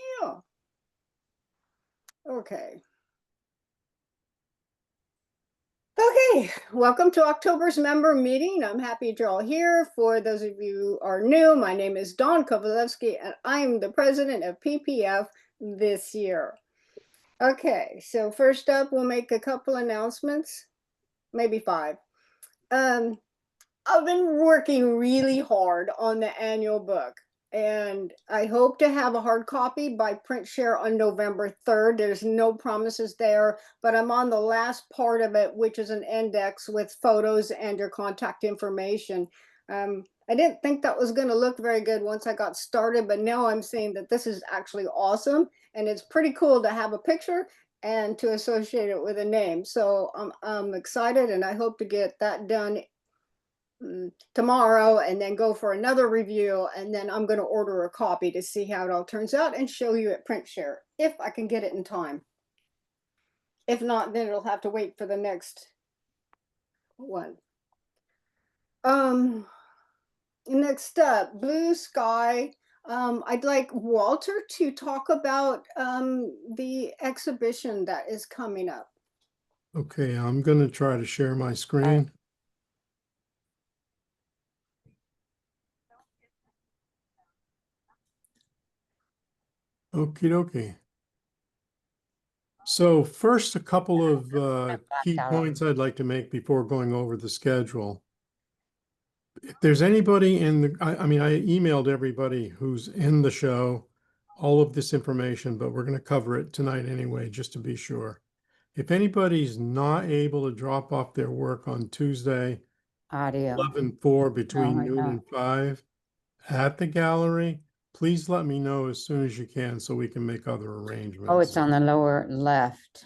Yeah. Okay. Okay, welcome to October's member meeting. I'm happy you're all here. For those of you who are new, my name is Dawn Kovalevsky, and I'm the president of PPF this year. Okay, so first up, we'll make a couple announcements, maybe 5. I've been working really hard on the annual book, and I hope to have a hard copy by print share on November 3rd. There's no promises there, but I'm on the last part of it, which is an index with photos and your contact information. I didn't think that was going to look very good once I got started, but now I'm seeing that this is actually awesome, and it's pretty cool to have a picture and to associate it with a name. So I'm excited, and I hope to get that done tomorrow and then go for another review, and then I'm going to order a copy to see how it all turns out and show you at print share if I can get it in time. If not, then it'll have to wait for the next one. Next up, Blue Sky. I'd like Walter to talk about the exhibition that is coming up. Okay, I'm going to try to share my screen. Okie dokie. So first, a couple of key points I'd like to make before going over the schedule. If there's anybody in the, I emailed everybody who's in the show all of this information, but we're going to cover it tonight anyway, just to be sure. If anybody's not able to drop off their work on Tuesday, Audio. 11/4 between noon and 5 at the gallery, please let me know as soon as you can so we can make other arrangements. Oh, it's on the lower left.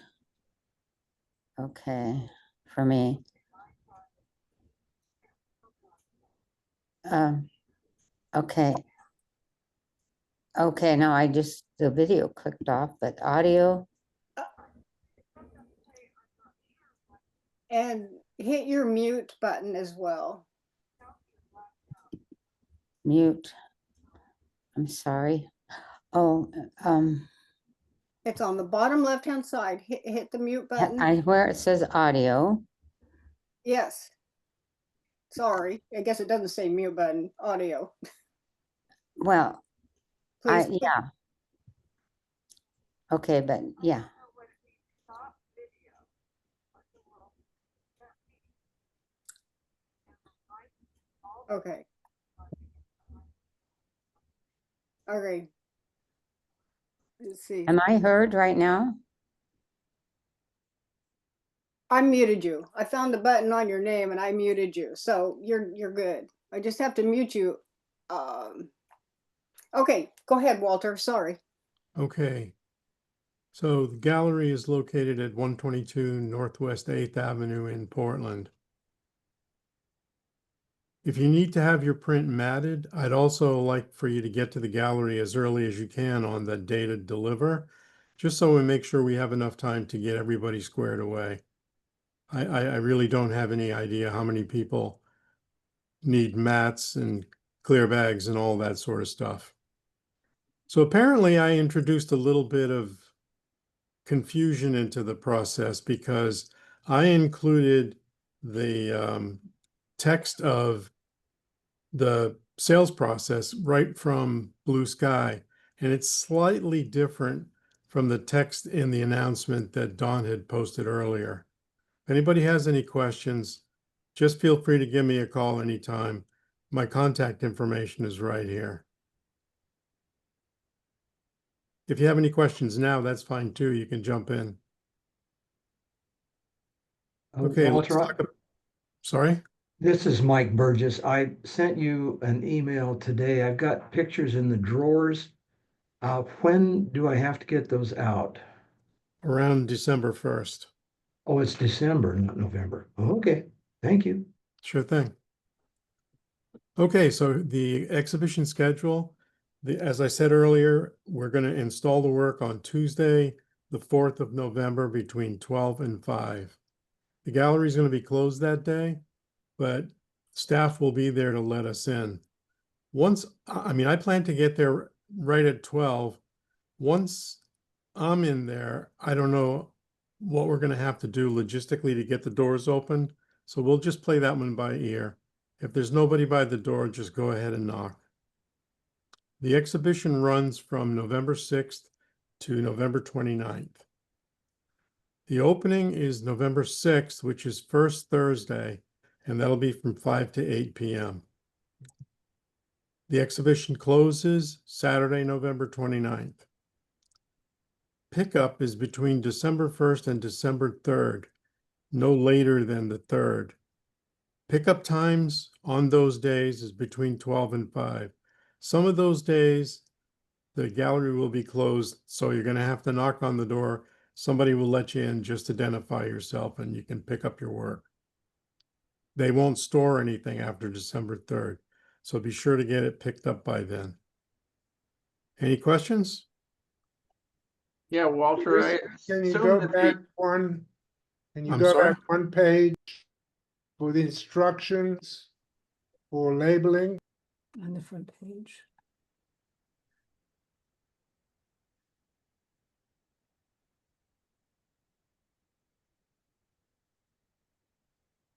Okay, for me. Okay. Okay, now the video clicked off, but audio. And hit your mute button as well. Mute. I'm sorry. Oh, it's on the bottom left-hand side. Hit the mute button. Where it says audio. Yes. Sorry, I guess it doesn't say mute button, audio. Well, Please. Yeah. Okay, but yeah. Okay. Okay. Let's see. Am I heard right now? I muted you. I found the button on your name and I muted you. So you're good. I just have to mute you. Okay, go ahead, Walter. Sorry. Okay. So the gallery is located at 122 Northwest 8th Avenue in Portland. If you need to have your print matted, I'd also like for you to get to the gallery as early as you can on the day to deliver, just so we make sure we have enough time to get everybody squared away. I really don't have any idea how many people need mats and clear bags and all that sort of stuff. So apparently I introduced a little bit of confusion into the process because I included the text of the sales process right from Blue Sky, and it's slightly different from the text in the announcement that Dawn had posted earlier. If anybody has any questions, just feel free to give me a call anytime. My contact information is right here. If you have any questions now, that's fine too. You can jump in. Okay, Walter, sorry? This is Mike Burgess. I sent you an email today. I've got pictures in the drawers. When do I have to get those out? Around December 1st. Oh, it's December, not November. Okay, thank you. Sure thing. Okay, so the exhibition schedule, as I said earlier, we're going to install the work on Tuesday, the 4th of November between 12 and 5. The gallery is going to be closed that day, but staff will be there to let us in. I plan to get there right at 12. Once I'm in there, I don't know what we're gonna have to do logistically to get the doors open. So we'll just play that one by ear. If there's nobody by the door, just go ahead and knock. The exhibition runs from November 6th to November 29th. The opening is November 6th, which is first Thursday, and that'll be from 5 to 8 p.m. The exhibition closes Saturday, November 29th. Pickup is between December 1st and December 3rd, no later than the 3rd. Pickup times on those days is between 12 and 5. Some of those days, the gallery will be closed, so you're going to have to knock on the door. Somebody will let you in, just identify yourself, and you can pick up your work. They won't store anything after December 3rd, so be sure to get it picked up by then. Any questions? Yeah, Walter, I Can you assume go that back the, one, can you I'm go sorry? back one page for the instructions for labeling? On the front page.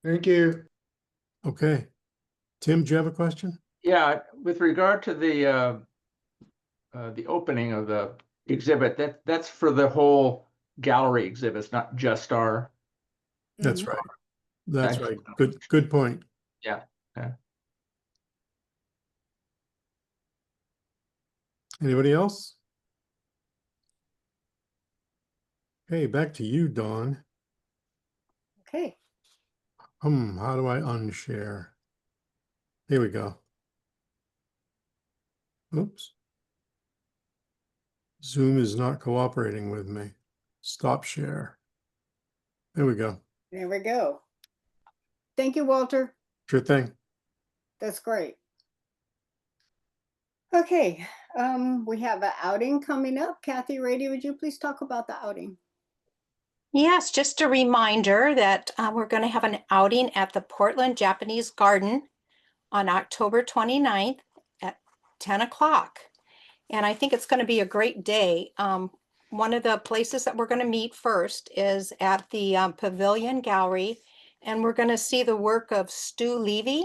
Thank you. Okay. Tim, do you have a question? yeah, with regard to the opening of the exhibit, that's for the whole gallery exhibits, not just our. That's Mhm. right. That's Okay. right. Good point. Yeah. Anybody else? Okay, back to you, Dawn. Okay. How do I unshare? Here we go. Oops. Zoom is not cooperating with me. Stop share. There we go. There we go. Thank you, Walter. Sure thing. That's great. Okay, we have an outing coming up. Kathy Rady, would you please talk about the outing? Yes, just a reminder that we're going to have an outing at the Portland Japanese Garden on October 29th at 10 o'clock. And I think it's going to be a great day. One of the places that we're going to meet first is at the Pavilion Gallery, and we're going to see the work of Stu Levy.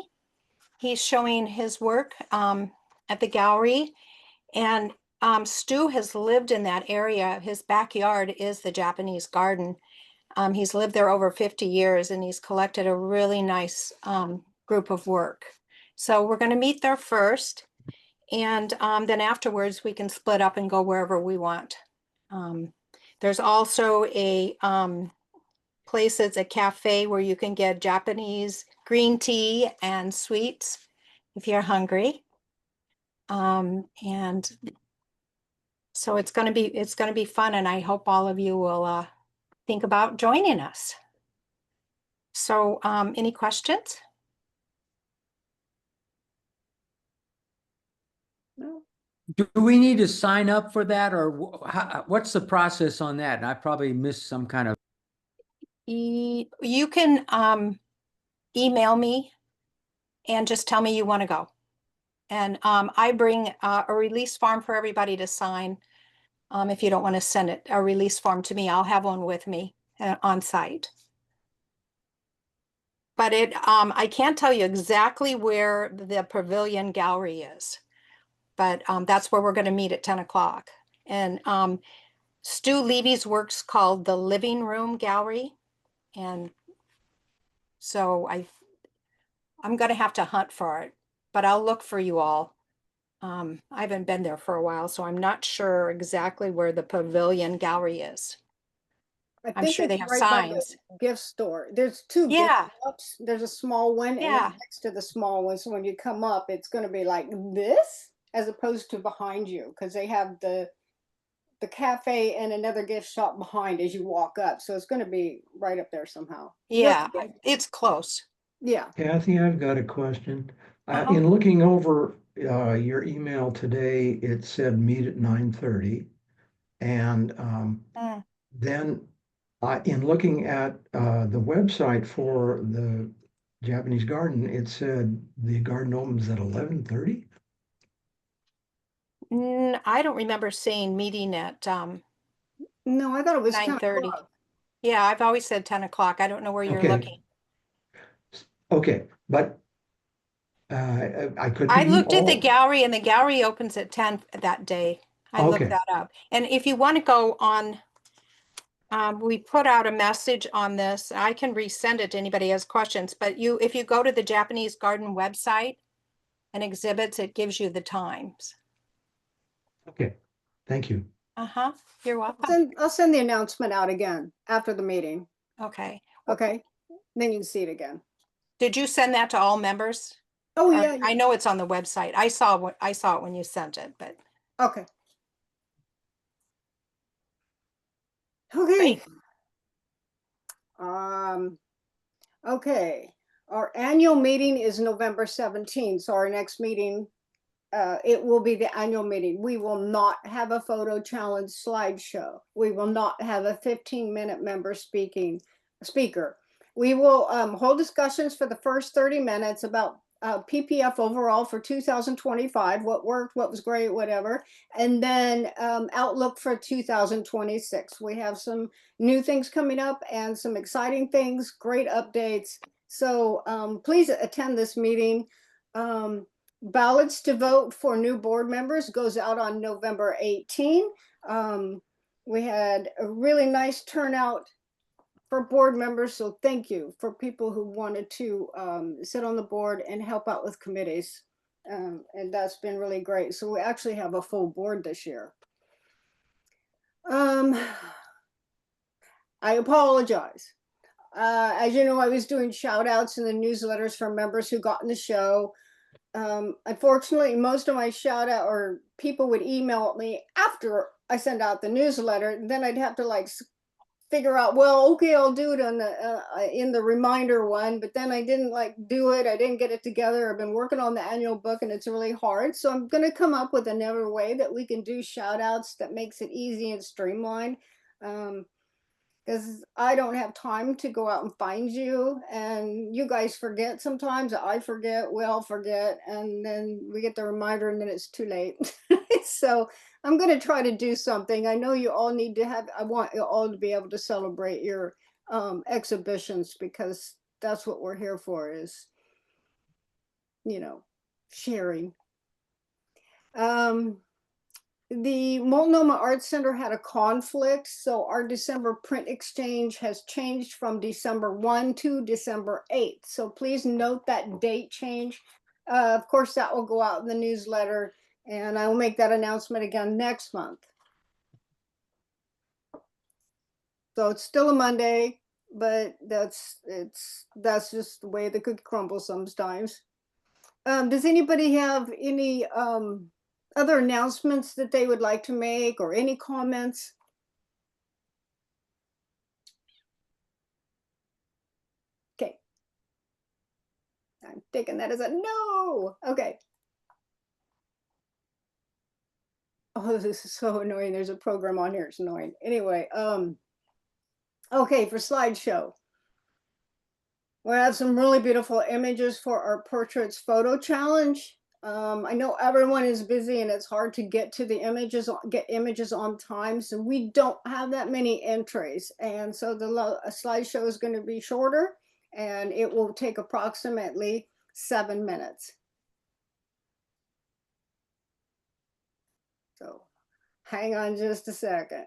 He's showing his work at the gallery, and Stu has lived in that area. His backyard is the Japanese Garden. He's lived there over 50 years, and he's collected a really nice group of work. So we're going to meet there first, and then afterwards we can split up and go wherever we want. There's also a place that's a cafe where you can get Japanese green tea and sweets if you're hungry. And so it's going to be fun, and I hope all of you will think about joining us. So any questions? No. Do we need to sign up for that, or what's the process on that? And I probably missed some kind of. You can email me and just tell me you want to go. And I bring a release form for everybody to sign. If you don't want to send a release form to me, I'll have one with me on site. But I can't tell you exactly where the Pavilion Gallery is, but that's where we're going to meet at 10 o'clock. And Stu Levy's work's called the Living Room Gallery. And so I'm going to have to hunt for it, but I'll look for you all. I haven't been there for a while, so I'm not sure exactly where the Pavilion Gallery is. I I'm think sure they it's have right by the signs. gift store. There's two gift Yeah. shops. There's a small one and Yeah. then next to the small one. So when you come up, it's going to be like this as opposed to behind you, because they have the cafe and another gift shop behind as you walk up. So it's going to be right up there somehow. Yeah, Really good. it's close. Yeah. Kathy, I've got a question. Uh-huh. In looking over your email today, it said meet at 9:30. And Mm. then in looking at the website for the Japanese garden, it said the garden opens at 11:30. I don't remember seeing meeting at No, I thought it was 10 9:30. o'clock. Yeah, I've always said 10 o'clock. I don't know where you're Okay. looking. Okay, but I could I be looked at the all, gallery and the gallery opens at 10 that day. I looked Okay. that up. And if you want to go on, we put out a message on this. I can resend it to anybody who has questions, but if you go to the Japanese Garden website and exhibits, it gives you the times. okay, thank you. Uh-huh, you're welcome. I'll send the announcement out again after the meeting. Okay. Okay, then you can see it again. Did you send that to all members? Oh, Or- yeah. I know it's on the website. I saw it when you sent it, but Okay. Okay. Okay. Our annual meeting is November 17th. So our next meeting, it will be the annual meeting. We will not have a photo challenge slideshow. We will not have a 15-minute member speaker. We will hold discussions for the first 30 minutes about PPF overall for 2025, what worked, what was great, whatever, and then outlook for 2026. We have some new things coming up and some exciting things, great updates. So please attend this meeting. Ballots to vote for new board members goes out on November 18. We had a really nice turnout for board members, so thank you for people who wanted to sit on the board and help out with committees. And that's been really great. So we actually have a full board this year. I apologize. As you know, I was doing shout outs in the newsletters for members who got in the show. Unfortunately, most of my shout out or people would email me after I send out the newsletter. And then I'd have to like figure out, well, okay, I'll do it on the in the reminder one, but then I didn't like do it. I didn't get it together. I've been working on the annual book and it's really hard. So I'm going to come up with another way that we can do shout outs that makes it easy and streamlined. Because I don't have time to go out and find you, and you guys forget sometimes. I forget, we all forget, and then we get the reminder and then it's too late. So I'm going to try to do something. I know you all need to have, I want you all to be able to celebrate your exhibitions, because that's what we're here for, is, you know, sharing. The Multnomah Arts Center had a conflict, so our December print exchange has changed from December 1 to December 8th. So please note that date change. Of course, that will go out in the newsletter, and I will make that announcement again next month. So it's still a Monday, but that's just the way the cookie crumbles sometimes. Does anybody have any other announcements that they would like to make, or any comments? Okay. I'm taking that as a no. Okay. Oh, this is so annoying. There's a program on here. It's annoying. Anyway, okay, for slideshow. We have some really beautiful images for our portraits photo challenge. I know everyone is busy and it's hard to get to the images, get images on time. So we don't have that many entries. And so the slideshow is going to be shorter, and it will take approximately 7 minutes. So hang on just a second.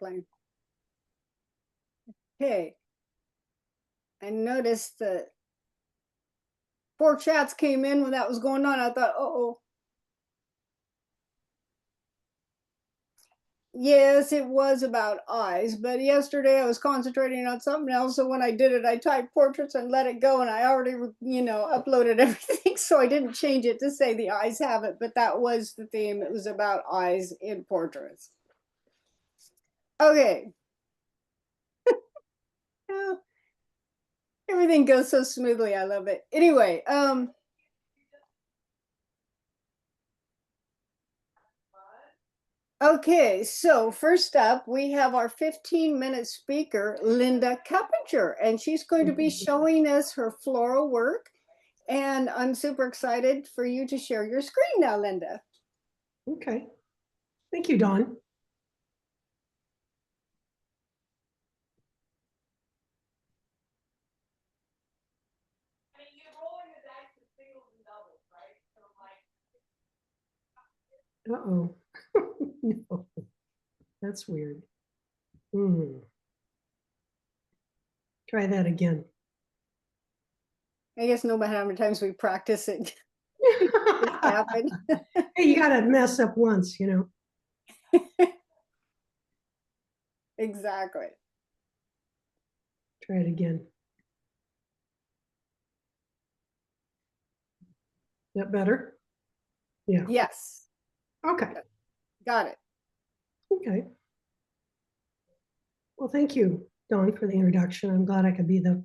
airplane. Okay. I noticed that 4 chats came in when that was going on. I thought, oh. Yes, it was about eyes, but yesterday I was concentrating on something else. So when I did it, I typed portraits and let it go, and I already, uploaded everything. So I didn't change it to say the eyes have it, but that was the theme. It was about eyes in portraits. Okay. Oh, everything goes so smoothly. I love it. Anyway, okay, so first up, we have our 15-minute speaker, Linda Keppinger, and she's going to be showing us her floral work. And I'm super excited for you to share your screen now, Linda. Okay. Thank you, Dawn. Uh-oh. No, that's weird. Try that again. I guess no matter how many times we practice it, it happened. Hey, you gotta mess up once, Exactly. Try it again. Is that better? Yeah. Yes. Okay. Got it. Okay. Well, thank you, Dawn, for the introduction. I'm glad I could be the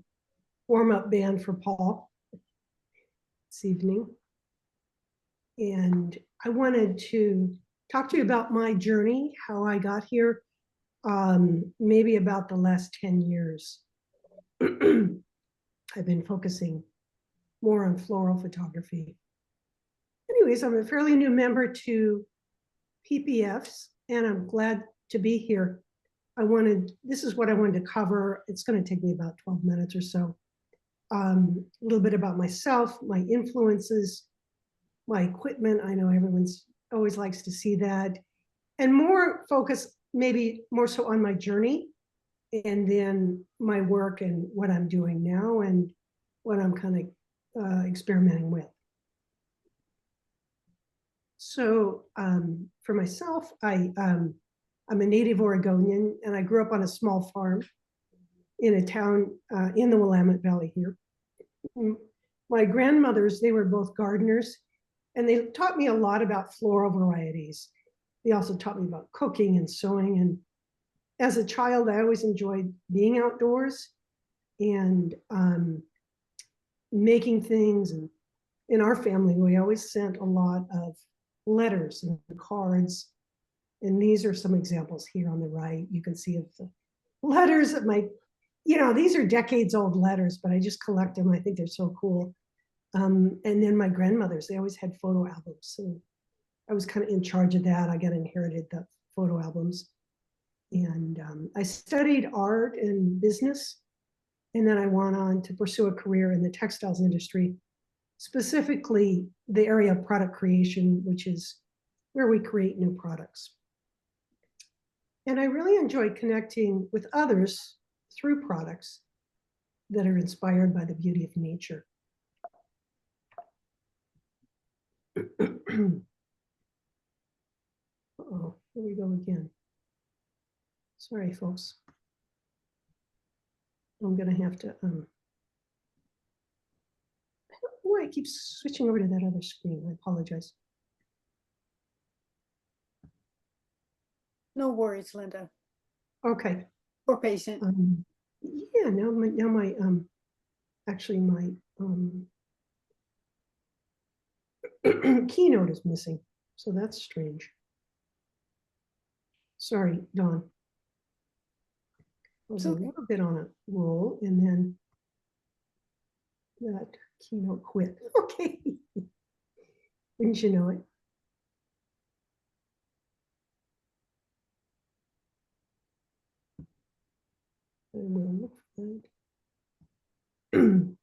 warm-up band for Paul this evening. And I wanted to talk to you about my journey, how I got here, maybe about the last 10 years. I've been focusing more on floral photography. Anyways, I'm a fairly new member to PPFs, and I'm glad to be here. This is what I wanted to cover. It's going to take me about 12 minutes or so. A little bit about myself, my influences, my equipment. I know everyone's always likes to see that. And more focus, maybe more so on my journey, and then my work and what I'm doing now and what I'm kind of experimenting with. So for myself, I'm a native Oregonian, and I grew up on a small farm in a town in the Willamette Valley here. My grandmothers, they were both gardeners, and they taught me a lot about floral varieties. They also taught me about cooking and sewing. And as a child, I always enjoyed being outdoors and making things. And in our family, we always sent a lot of letters and cards. And these are some examples here on the right. You can see of the letters that these are decades old letters, but I just collect them. I think they're so cool. And then my grandmothers, they always had photo albums. So I was kind of in charge of that. I got inherited the photo albums. And I studied art and business. And then I went on to pursue a career in the textiles industry, specifically the area of product creation, which is where we create new products. And I really enjoy connecting with others through products that are inspired by the beauty of nature. Uh-oh, here we go again. Sorry, folks. I'm gonna have to, I don't know why I keep switching over to that other screen. I apologize. No worries, Linda. Okay. Poor patient. Yeah, now my actually my keynote is missing. So that's strange. Sorry, Dawn. I was a little bit on a roll, and then that keynote quit. Okay. Wouldn't you know it? I will look for that.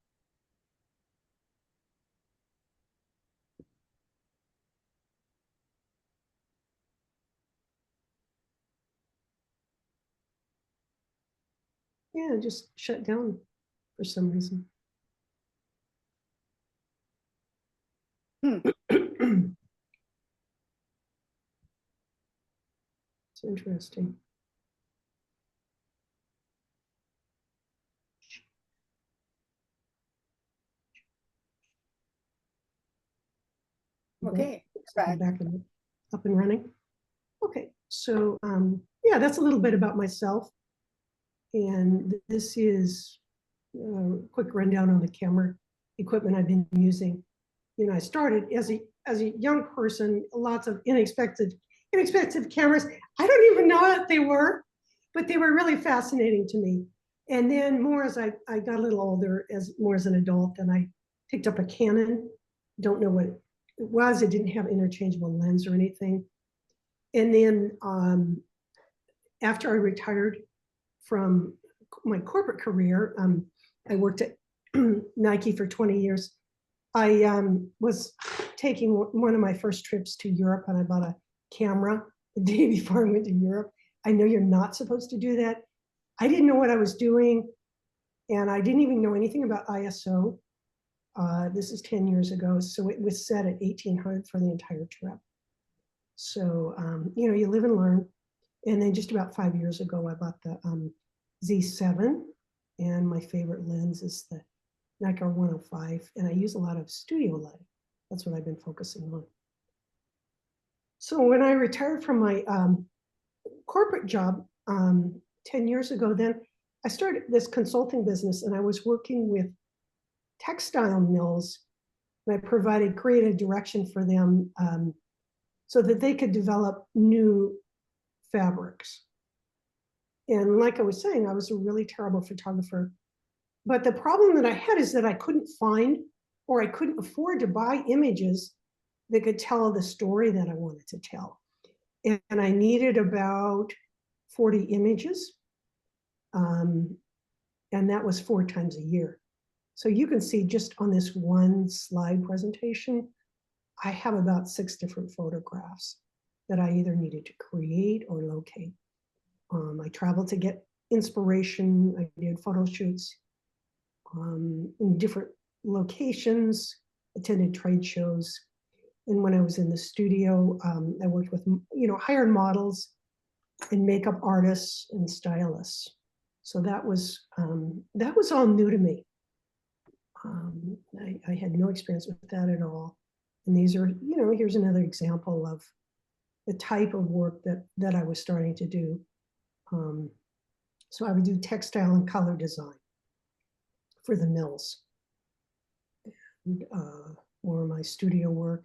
yeah, it just shut down for some reason. It's interesting. Okay, I'm back. back and up and running. Okay, so yeah, that's a little bit about myself. And this is a quick rundown on the camera equipment I've been using. You know, I started as a young person, lots of inexpensive cameras. I don't even know what they were, but they were really fascinating to me. And then more as I got a little older, more as an adult, then I picked up a Canon. Don't know what it was. It didn't have interchangeable lens or anything. And then after I retired from my corporate career, I worked at Nike for 20 years. I was taking one of my first trips to Europe, and I bought a camera the day before I went to Europe. I know you're not supposed to do that. I didn't know what I was doing, and I didn't even know anything about ISO. This is 10 years ago, so it was set at 1800 for the entire trip. So, you know, you live and learn. And then just about 5 years ago, I bought the Z7, and my favorite lens is the Nikon 105, and I use a lot of studio light. That's what I've been focusing on. So when I retired from my corporate job 10 years ago, then I started this consulting business, and I was working with textile mills, and I provided creative direction for them so that they could develop new fabrics. And like I was saying, I was a really terrible photographer. But the problem that I had is that I couldn't find, or I couldn't afford to buy images that could tell the story that I wanted to tell. And I needed about 40 images. And that was 4 times a year. So you can see just on this one slide presentation, I have about 6 different photographs that I either needed to create or locate. I traveled to get inspiration. I did photo shoots in different locations, attended trade shows. And when I was in the studio, I worked with, you know, hired models and makeup artists and stylists. So that was all new to me. I had no experience with that at all. And these are, you know, here's another example of the type of work that I was starting to do. So I would do textile and color design for the mills. And, more of my studio work.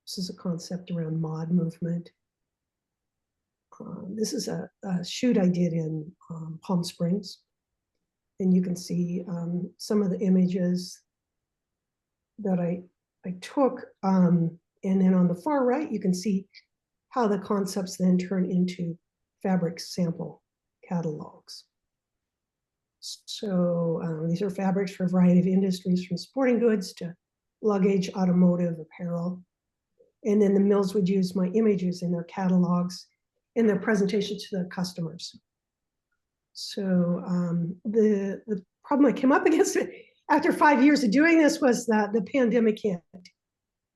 This is a concept around mod movement. This is a shoot I did in Palm Springs. And you can see some of the images that I took. And then on the far right, you can see how the concepts then turn into fabric sample catalogs. So these are fabrics for a variety of industries, from sporting goods to luggage, automotive, apparel. And then the mills would use my images in their catalogs in their presentation to the customers. So the problem I came up against after 5 years of doing this was that the pandemic hit,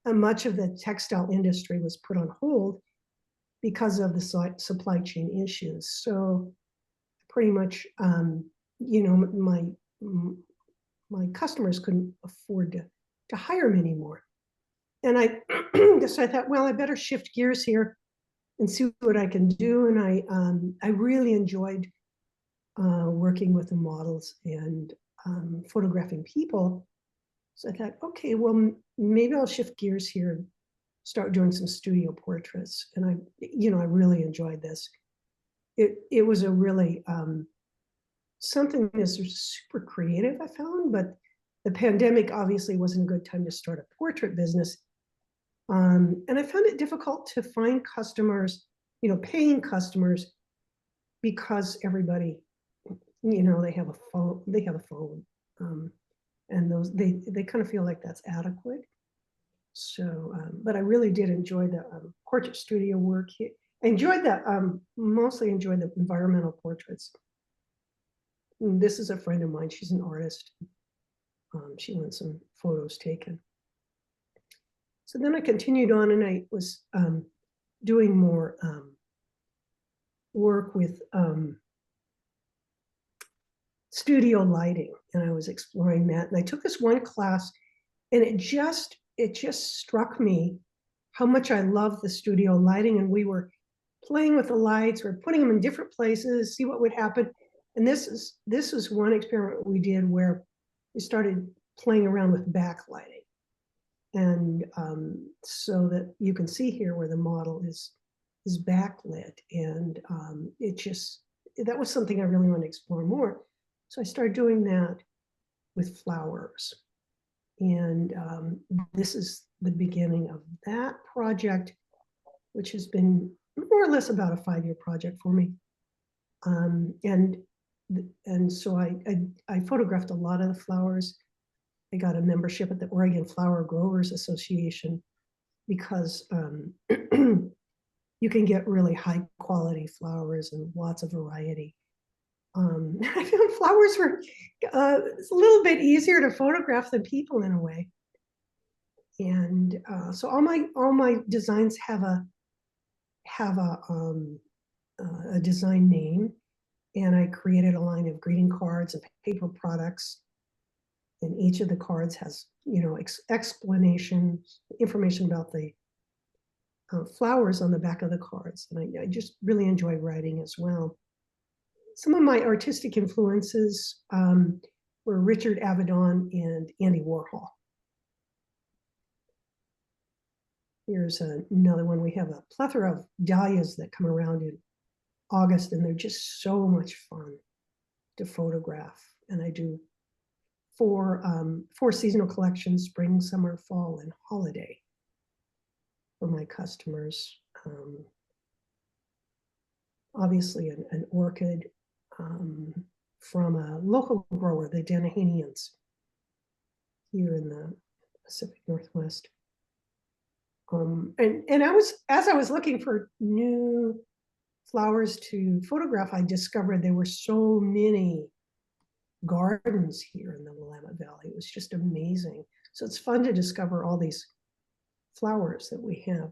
and much of the textile industry was put on hold because of the supply chain issues. So pretty much, you know, my customers couldn't afford to hire me anymore. And so I thought, well, I better shift gears here and see what I can do. And I really enjoyed working with the models and photographing people. So I thought, okay, well, maybe I'll shift gears here and start doing some studio portraits. And I really enjoyed this. It was a really something that's super creative, I found, but the pandemic obviously wasn't a good time to start a portrait business. And I found it difficult to find customers, you know, paying customers, because everybody, you know, they have a phone, and those, they kind of feel like that's adequate. So, but I really did enjoy the portrait studio work. I enjoyed that, mostly enjoyed the environmental portraits. This is a friend of mine. She's an artist. She wants some photos taken. So then I continued on, and I was doing more work with studio lighting, and I was exploring that. And I took this one class, and it just struck me how much I love the studio lighting. And we were playing with the lights, we're putting them in different places, see what would happen. And this is one experiment we did where we started playing around with backlighting. And so that you can see here where the model is backlit. And that was something I really want to explore more. So I started doing that with flowers. And this is the beginning of that project, which has been more or less about a 5-year project for me. And so I photographed a lot of the flowers. I got a membership at the Oregon Flower Growers Association because you can get really high quality flowers and lots of variety. I found flowers were it's a little bit easier to photograph than people in a way. And so all my designs have a design name, and I created a line of greeting cards and paper products. And each of the cards has, explanation, information about the flowers on the back of the cards. And I just really enjoy writing as well. Some of my artistic influences were Richard Avedon and Andy Warhol. Here's another one. We have a plethora of dahlias that come around in August, and they're just so much fun to photograph. And I do four seasonal collections: spring, summer, fall, and holiday for my customers. Obviously an orchid from a local grower, the Danahanians, here in the Pacific Northwest. And as I was looking for new flowers to photograph, I discovered there were so many gardens here in the Willamette Valley. It was just amazing. So it's fun to discover all these flowers that we have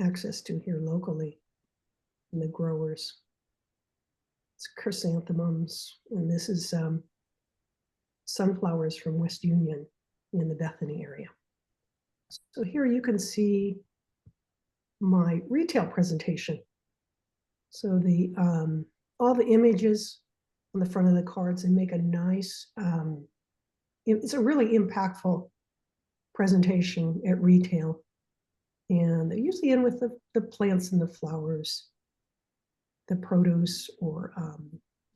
access to here locally in the growers. It's chrysanthemums, and this is sunflowers from West Union in the Bethany area. So here you can see my retail presentation. So the all the images on the front of the cards, and make a nice, it's a really impactful presentation at retail. And they usually end with the plants and the flowers, the produce, or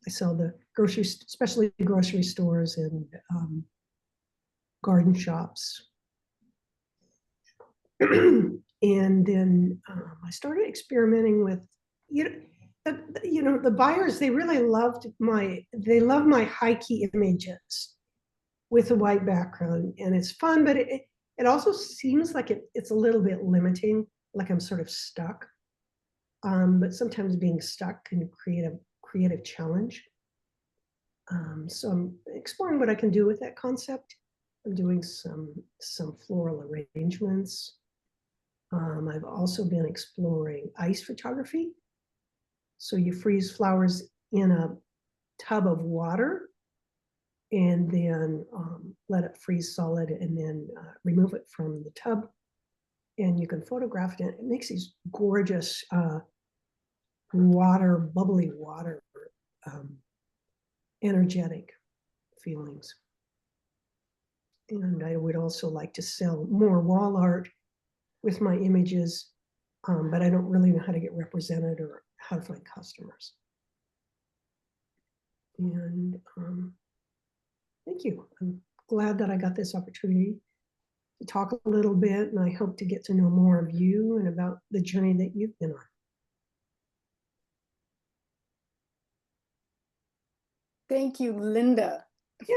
I sell the groceries, especially grocery stores and garden shops. And then I started experimenting with, the buyers, they really loved my high key images with a white background, and it's fun, but it also seems like it's a little bit limiting, like I'm sort of stuck. But sometimes being stuck can create a creative challenge. So I'm exploring what I can do with that concept. I'm doing some floral arrangements. I've also been exploring ice photography. So you freeze flowers in a tub of water, and then let it freeze solid, and then remove it from the tub, and you can photograph it. It makes these gorgeous bubbly water, energetic feelings. And I would also like to sell more wall art with my images, but I don't really know how to get represented or how to find customers. And thank you. I'm glad that I got this opportunity to talk a little bit, and I hope to get to know more of you and about the journey that you've been on. Thank you, Linda,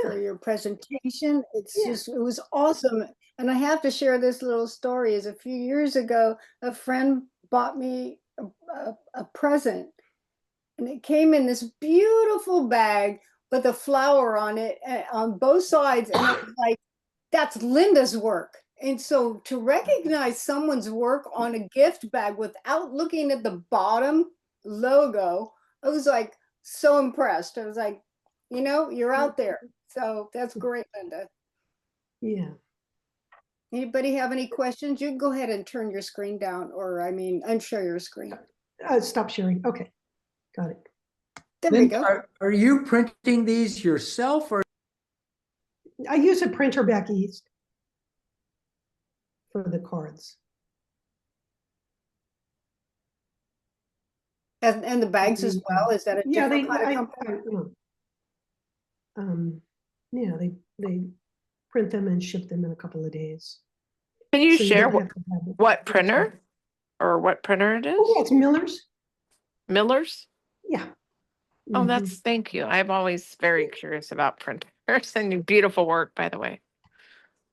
for your presentation. It was awesome. And I have to share this little story. Is a few years ago, a friend bought me a present, and it came in this beautiful bag with a flower on it on both sides. And I was like, that's Linda's work. And so to recognize someone's work on a gift bag without looking at the bottom logo, I was like so impressed. I was like, you know, you're out there. So that's great, Linda. Yeah. Anybody have any questions? You can go ahead and turn your screen down, or I mean, unshare your screen. Stop sharing. Okay. Got it. There we Linda, go. are you printing these yourself or? I use a printer back east for the cards. And the bags as well? Is that a Yeah, different kind of company? Yeah, they print them and ship them in a couple of days. Can you So share don't have to have it. what printer or what printer it is? Oh, yeah, it's Miller's. Miller's? Yeah. Oh, Mhm. thank you. I'm always very curious about printers and your beautiful work, by the way.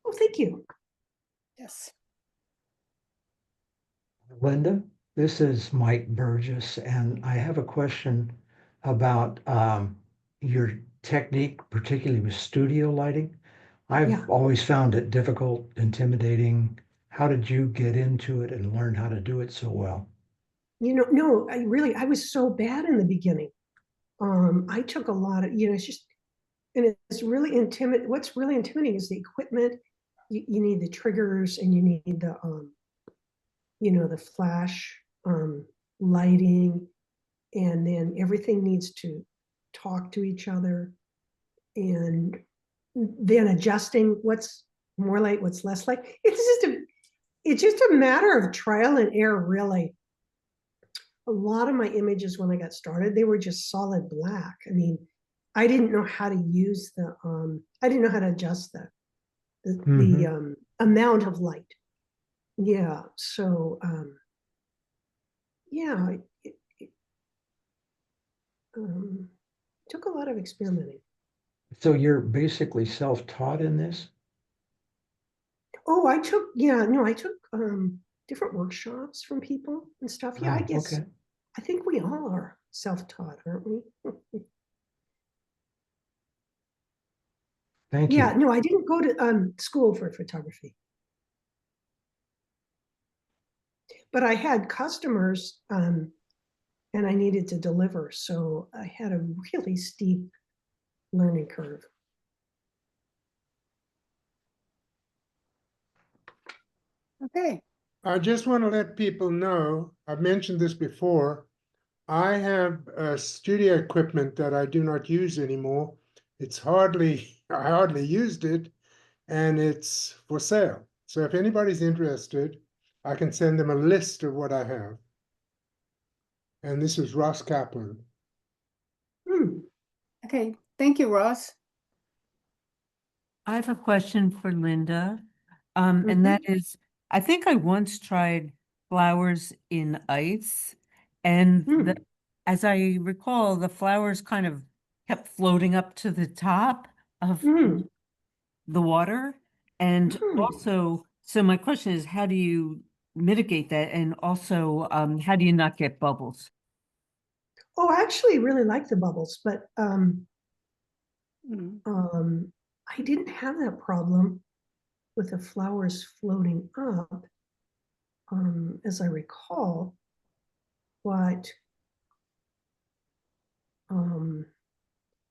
Oh, thank you. Yes. Linda, this is Mike Burgess, and I have a question about your technique, particularly with studio lighting. I've Yeah. always found it difficult, intimidating. How did you get into it and learn how to do it so well? No, I was so bad in the beginning. I took a lot of, it's just, and it's really intimidating. What's really intimidating is the equipment. You need the triggers and you need the, the flash lighting, and then everything needs to talk to each other, and then adjusting what's more light, what's less light. It's just a matter of trial and error, really. A lot of my images when I got started, they were just solid black. I mean, I didn't know how to use I didn't know how to adjust the amount of light. Yeah, so yeah, it took a lot of experimenting. So you're basically self-taught in this? Oh, I took different workshops from people and stuff. Yeah, I guess Okay. I think we all are self-taught, aren't we? Thank Yeah, you. no, I didn't go to school for photography. But I had customers and I needed to deliver. So I had a really steep learning curve. Okay. I just want to let people know, I've mentioned this before, I have studio equipment that I do not use anymore. I hardly used it, and it's for sale. So if anybody's interested, I can send them a list of what I have. And this is Ross Kaplan. Okay. Thank you, Ross. I have a question for Linda. And that is, I think I once tried flowers in ice, and as I recall, the flowers kind of kept floating up to the top of the water. And also, so my question is, how do you mitigate that? And also, how do you not get bubbles? Oh, I actually really like the bubbles, but I didn't have that problem with the flowers floating up, as I recall. But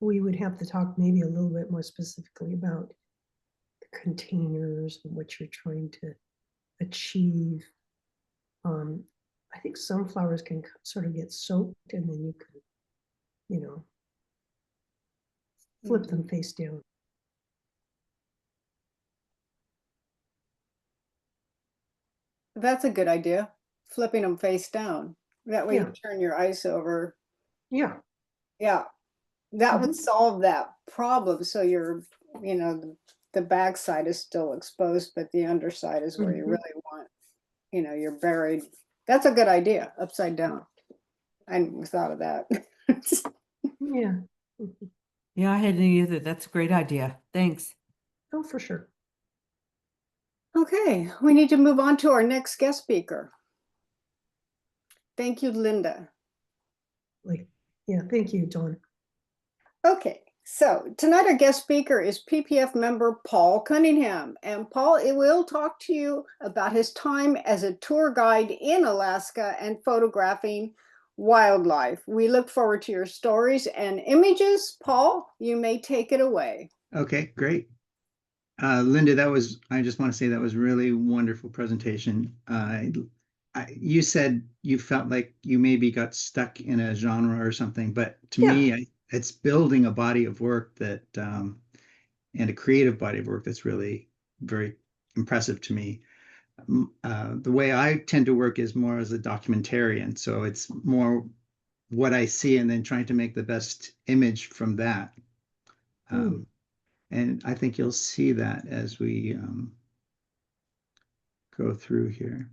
we would have to talk maybe a little bit more specifically about the containers and what you're trying to achieve. I think some flowers can sort of get soaked and then you can, flip them face down. That's a good idea. Flipping them face down. That way Yeah. you turn your ice over. Yeah. Yeah. That would solve that problem. So the back side is still exposed, but the underside is where you really want, you're buried. That's a good idea, upside down. I never thought of that. Yeah. Yeah, I hadn't either. That's a great idea. Thanks. Oh, for sure. Okay, we need to move on to our next guest speaker. Thank you, Linda. Yeah, thank you, Dawn. Okay, So tonight our guest speaker is PPF member Paul Cunningham. And Paul will talk to you about his time as a tour guide in Alaska and photographing wildlife. We look forward to your stories and images. Paul, you may take it away. Okay, great. Linda, I just want to say that was really wonderful presentation. You said you felt like you maybe got stuck in a genre or something, but to me, it's building a body of work that, and a creative body of work that's really very impressive to me. The way I tend to work is more as a documentarian, so it's more what I see and then trying to make the best image from that. And I think you'll see that as we go through here.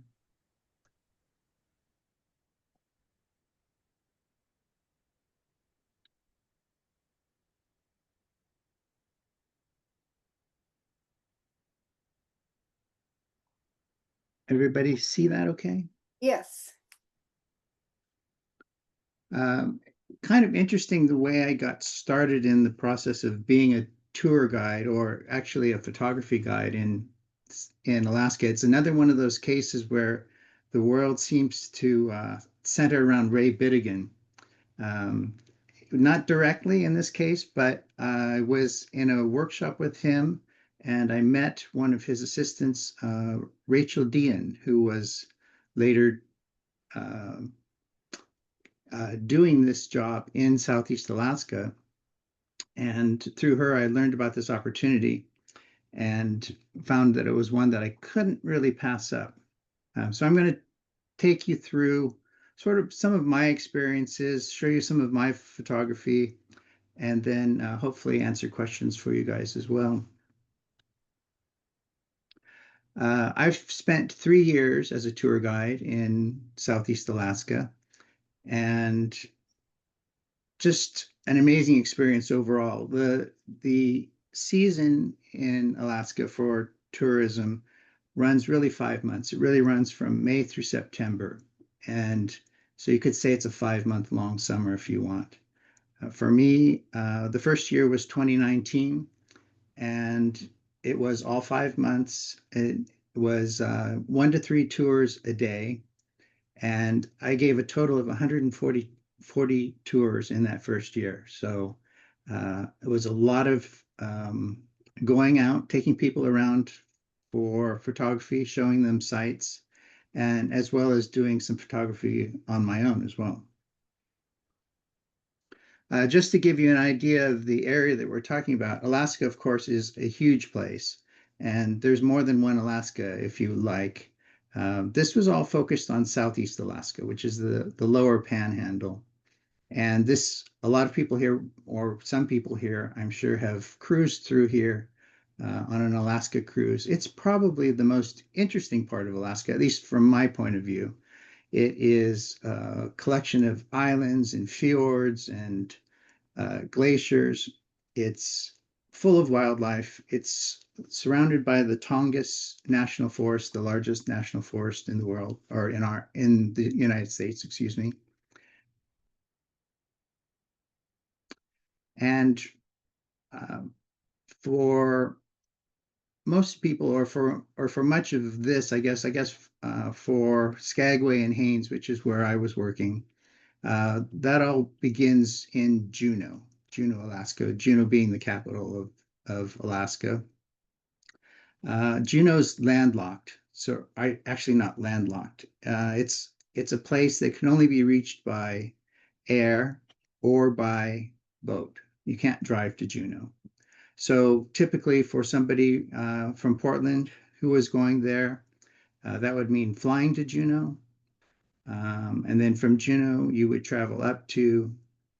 Everybody see that okay? Yes. Kind of interesting the way I got started in the process of being a tour guide, or actually a photography guide in Alaska. It's another one of those cases where the world seems to center around Ray Bittigan. Not directly in this case, but I was in a workshop with him and I met one of his assistants, Rachel Dean, who was later doing this job in Southeast Alaska. And through her, I learned about this opportunity and found that it was one that I couldn't really pass up. So I'm going to take you through sort of some of my experiences, show you some of my photography, and then hopefully answer questions for you guys as well. I've spent 3 years as a tour guide in Southeast Alaska, and just an amazing experience overall. The season in Alaska for tourism runs really 5 months. It really runs from May through September. And so you could say it's a 5-month long summer if you want. For me, the first year was 2019, and it was all 5 months. It was 1 to 3 tours a day. And I gave a total of 140 tours in that first year. So it was a lot of going out, taking people around for photography, showing them sites, and as well as doing some photography on my own as well. Just to give you an idea of the area that we're talking about, Alaska, of course, is a huge place, and there's more than one Alaska, if you like. This was all focused on Southeast Alaska, which is the lower panhandle. And a lot of people here, or some people here, I'm sure, have cruised through here on an Alaska cruise. It's probably the most interesting part of Alaska, at least from my point of view. It is a collection of islands and fjords and glaciers. It's full of wildlife. It's surrounded by the Tongass National Forest, the largest national forest in the world, or in the United States, excuse me. And for most people, or for much of this, I guess for Skagway and Haines, which is where I was working, that all begins in Juneau, Alaska. Juneau being the capital of Alaska. Juneau's landlocked, so actually not landlocked. It's a place that can only be reached by air or by boat. You can't drive to Juneau. So typically for somebody from Portland who was going there, that would mean flying to Juneau. And then from Juneau, you would travel up to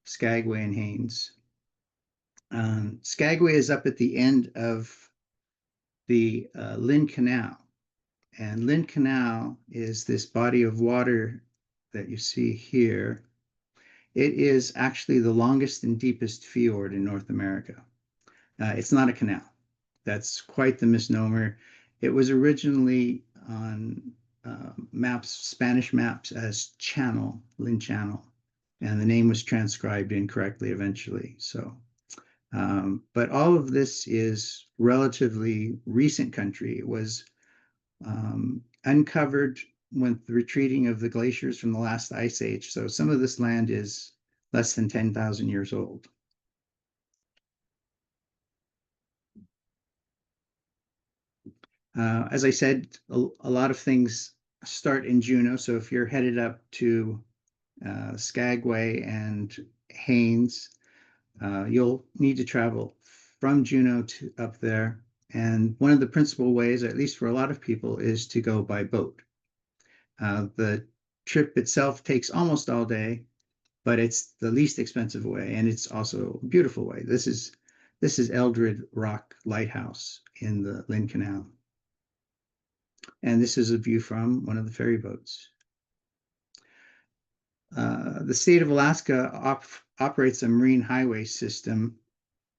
Skagway and Haines. Skagway is up at the end of the Lynn Canal. And Lynn Canal is this body of water that you see here. It is actually the longest and deepest fjord in North America. It's not a canal. That's quite the misnomer. It was originally on Spanish maps as Lynn Channel, and the name was transcribed incorrectly eventually. So But all of this is relatively recent country. It was uncovered with the retreating of the glaciers from the last ice age. So some of this land is less than 10,000 years old. As I said, a lot of things start in Juneau. So if you're headed up to Skagway and Haines, you'll need to travel from Juneau to up there. And one of the principal ways, at least for a lot of people, is to go by boat. The trip itself takes almost all day, but it's the least expensive way, and it's also a beautiful way. This is Eldred Rock Lighthouse in the Lynn Canal. And this is a view from one of the ferry boats. The state of Alaska operates a marine highway system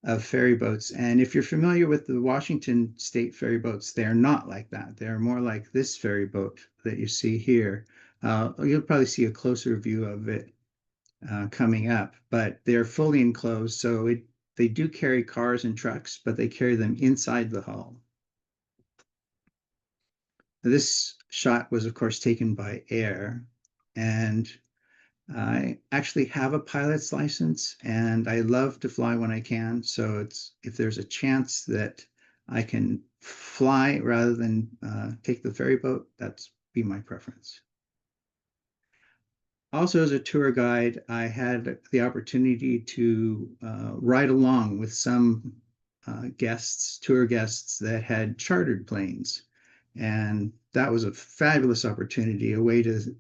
of ferry boats. And if you're familiar with the Washington state ferry boats, they're not like that. They're more like this ferry boat that you see here. You'll probably see a closer view of it coming up, but they're fully enclosed. So they do carry cars and trucks, but they carry them inside the hull. This shot was, of course, taken by air, and I actually have a pilot's license, and I love to fly when I can. So if there's a chance that I can fly rather than take the ferry boat, that's be my preference. Also, as a tour guide, I had the opportunity to ride along with some tour guests that had chartered planes. And that was a fabulous opportunity, a way to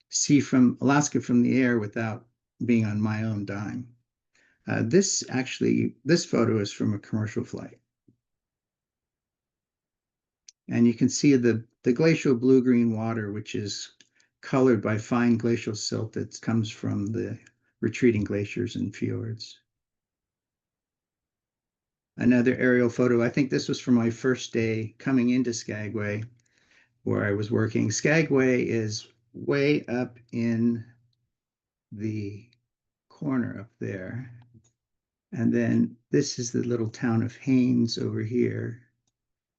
see from Alaska from the air without being on my own dime. This photo is from a commercial flight. And you can see the glacial blue-green water, which is colored by fine glacial silt that comes from the retreating glaciers and fjords. Another aerial photo, I think this was from my first day coming into Skagway, where I was working. Skagway is way up in the corner up there. And then this is the little town of Haines over here.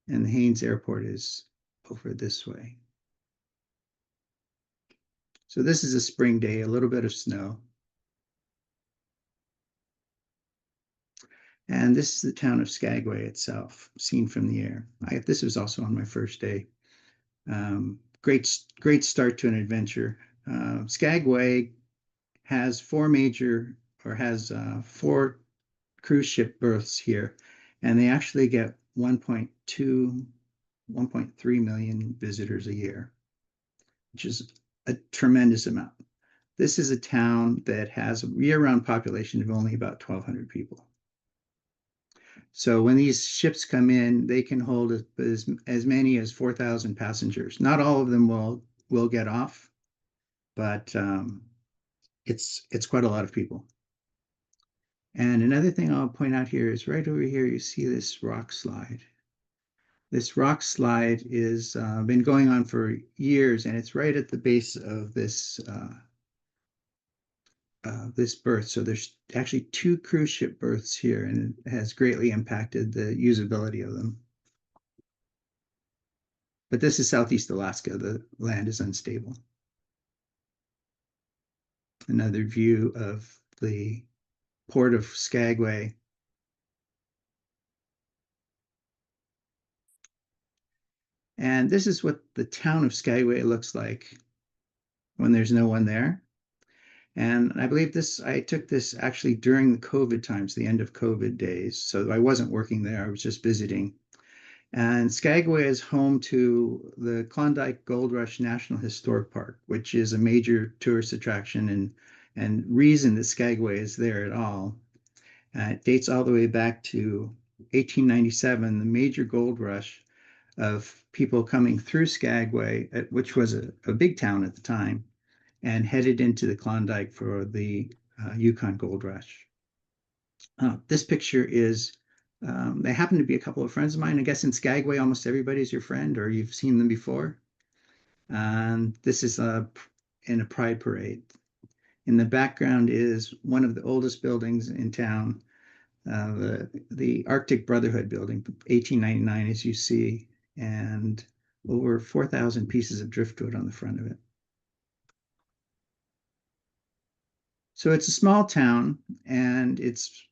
And the Haines Airport is over this way. So this is a spring day, a little bit of snow. And this is the town of Skagway itself, seen from the air. This was also on my first day. Great start to an adventure. Skagway has four cruise ship berths here, and they actually get 1.3 million visitors a year, which is a tremendous amount. This is a town that has a year-round population of only about 1,200 people. So when these ships come in, they can hold as many as 4,000 passengers. Not all of them will get off, but it's quite a lot of people. And another thing I'll point out here is right over here, you see this rock slide. This rock slide is been going on for years, and it's right at the base of this berth. So there's actually two cruise ship berths here, and it has greatly impacted the usability of them. But this is Southeast Alaska. The land is unstable. Another view of the port of Skagway. And this is what the town of Skagway looks like when there's no one there. And I believe I took this actually during the COVID times, the end of COVID days. So I wasn't working there, I was just visiting. And Skagway is home to the Klondike Gold Rush National Historic Park, which is a major tourist attraction and reason that Skagway is there at all. It dates all the way back to 1897, the major gold rush of people coming through Skagway, which was a big town at the time, and headed into the Klondike for the Yukon Gold Rush. This picture is, they happen to be a couple of friends of mine. I guess in Skagway, almost everybody's your friend or you've seen them before. And this is in a pride parade. In the background is one of the oldest buildings in town, the Arctic Brotherhood building, 1899, as you see, and over 4,000 pieces of driftwood on the front of it. So it's a small town, and it's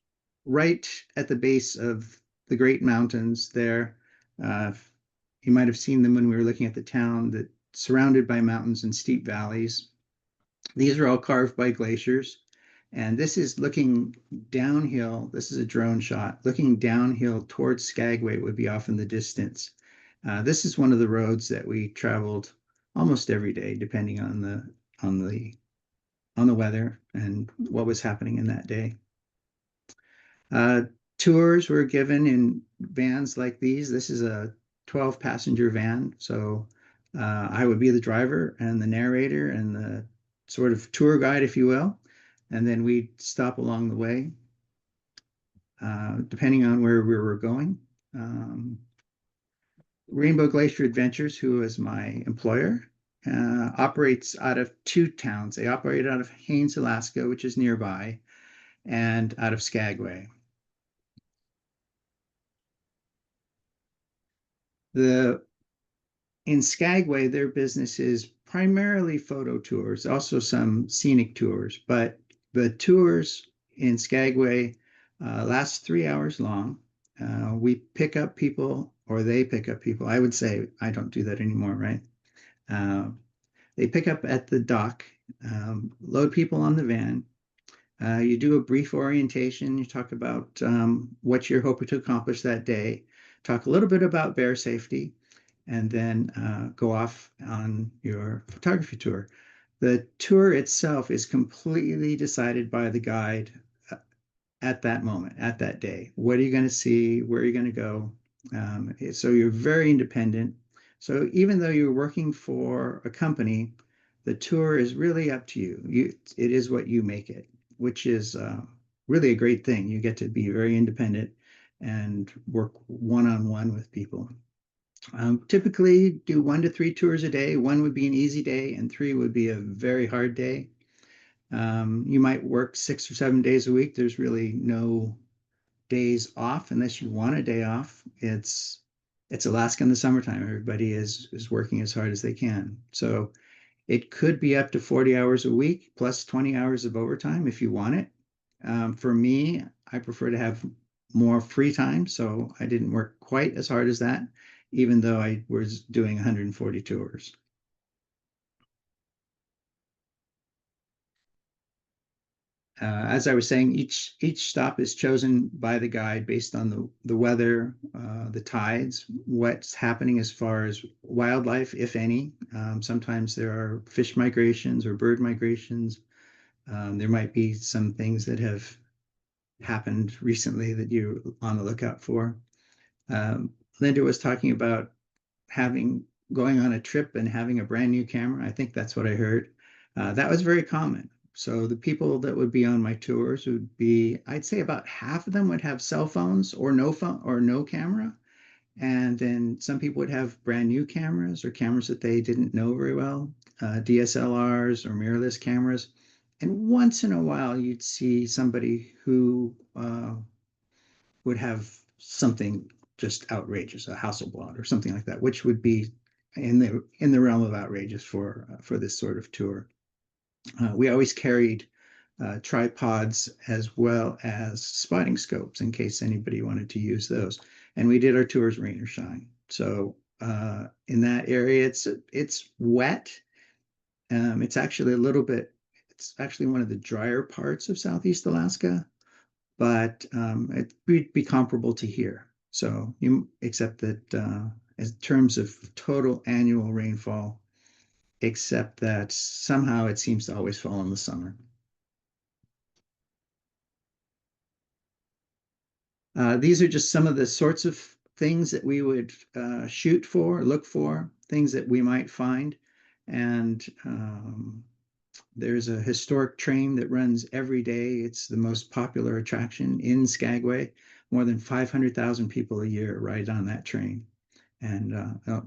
right at the base of the Great Mountains there. You might have seen them when we were looking at the town, that surrounded by mountains and steep valleys. These are all carved by glaciers. And this is looking downhill. This is a drone shot. Looking downhill towards Skagway would be off in the distance. This is one of the roads that we traveled almost every day, depending on the weather and what was happening in that day. Tours were given in vans like these. This is a 12-passenger van. So I would be the driver and the narrator and the sort of tour guide, if you will. And then we'd stop along the way, depending on where we were going. Rainbow Glacier Adventures, who is my employer, operates out of two towns. They operate out of Haines, Alaska, which is nearby, and out of Skagway. In Skagway, their business is primarily photo tours, also some scenic tours, but the tours in Skagway last 3 hours long. We pick up people, or they pick up people. I would say I don't do that anymore, right? They pick up at the dock, load people on the van. You do a brief orientation. You talk about what you're hoping to accomplish that day. Talk a little bit about bear safety, and then go off on your photography tour. The tour itself is completely decided by the guide at that moment, at that day. What are you going to see? Where are you going to go? So you're very independent. So even though you're working for a company, the tour is really up to you. It is what you make it, which is really a great thing. You get to be very independent and work one-on-one with people. Typically do 1 to 3 tours a day. 1 would be an easy day, and 3 would be a very hard day. You might work 6 or 7 days a week. There's really no days off unless you want a day off. It's Alaska in the summertime. Everybody is working as hard as they can. So it could be up to 40 hours a week plus 20 hours of overtime if you want it. For me, I prefer to have more free time, so I didn't work quite as hard as that, even though I was doing 140 tours. As I was saying, each stop is chosen by the guide based on the weather, the tides, what's happening as far as wildlife, if any. Sometimes there are fish migrations or bird migrations. There might be some things that have happened recently that you're on the lookout for. Linda was talking about going on a trip and having a brand new camera. I think that's what I heard. That was very common. So the people that would be on my tours would be, I'd say about half of them would have cell phones or no phone or no camera. And then some people would have brand new cameras or cameras that they didn't know very well, DSLRs or mirrorless cameras. And once in a while, you'd see somebody who would have something just outrageous, a Hasselblad or something like that, which would be in the realm of outrageous for this sort of tour. We always carried tripods as well as spotting scopes in case anybody wanted to use those. And we did our tours rain or shine. So in that area, it's wet. It's actually it's actually one of the drier parts of Southeast Alaska, but it would be comparable to here. So except that in terms of total annual rainfall, except that somehow it seems to always fall in the summer. These are just some of the sorts of things that we would shoot for, look for, things that we might find. And there's a historic train that runs every day. It's the most popular attraction in Skagway. More than 500,000 people a year ride on that train. And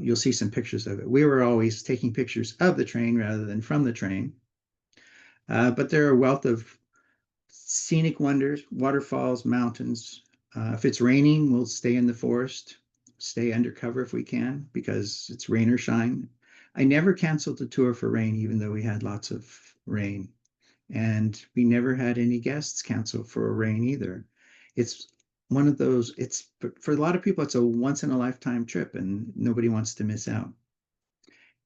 you'll see some pictures of it. We were always taking pictures of the train rather than from the train. But there are a wealth of scenic wonders, waterfalls, mountains. If it's raining, we'll stay in the forest, stay undercover if we can, because it's rain or shine. I never canceled the tour for rain, even though we had lots of rain. And we never had any guests cancel for a rain either. It's one of those, it's for a lot of people, it's a once in a lifetime trip and nobody wants to miss out.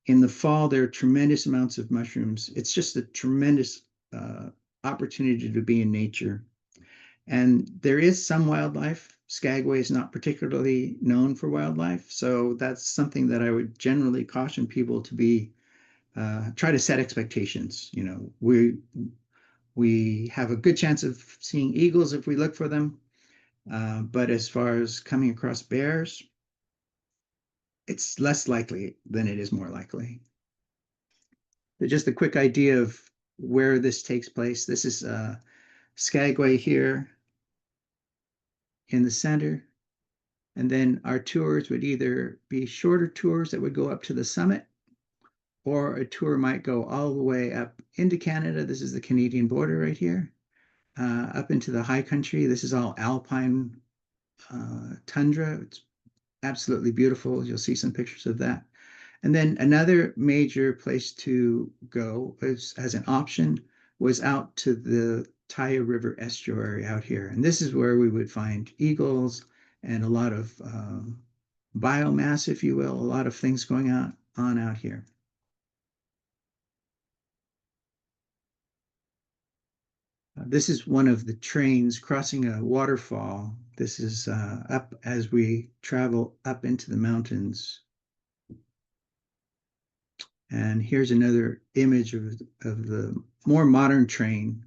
In the fall, there are tremendous amounts of mushrooms. It's just a tremendous opportunity to be in nature. And there is some wildlife. Skagway is not particularly known for wildlife. So that's something that I would generally caution people to be, try to set expectations. You know, we have a good chance of seeing eagles if we look for them. But as far as coming across bears, it's less likely than it is more likely. But just a quick idea of where this takes place. This is Skagway here in the center. And then our tours would either be shorter tours that would go up to the summit, or a tour might go all the way up into Canada. This is the Canadian border right here, up into the high country. This is all alpine tundra. It's absolutely beautiful. You'll see some pictures of that. And then another major place to go as an option was out to the Taya River estuary out here. And this is where we would find eagles and a lot of biomass, if you will, a lot of things going on out here. This is one of the trains crossing a waterfall. This is up as we travel up into the mountains. And here's another image of the more modern train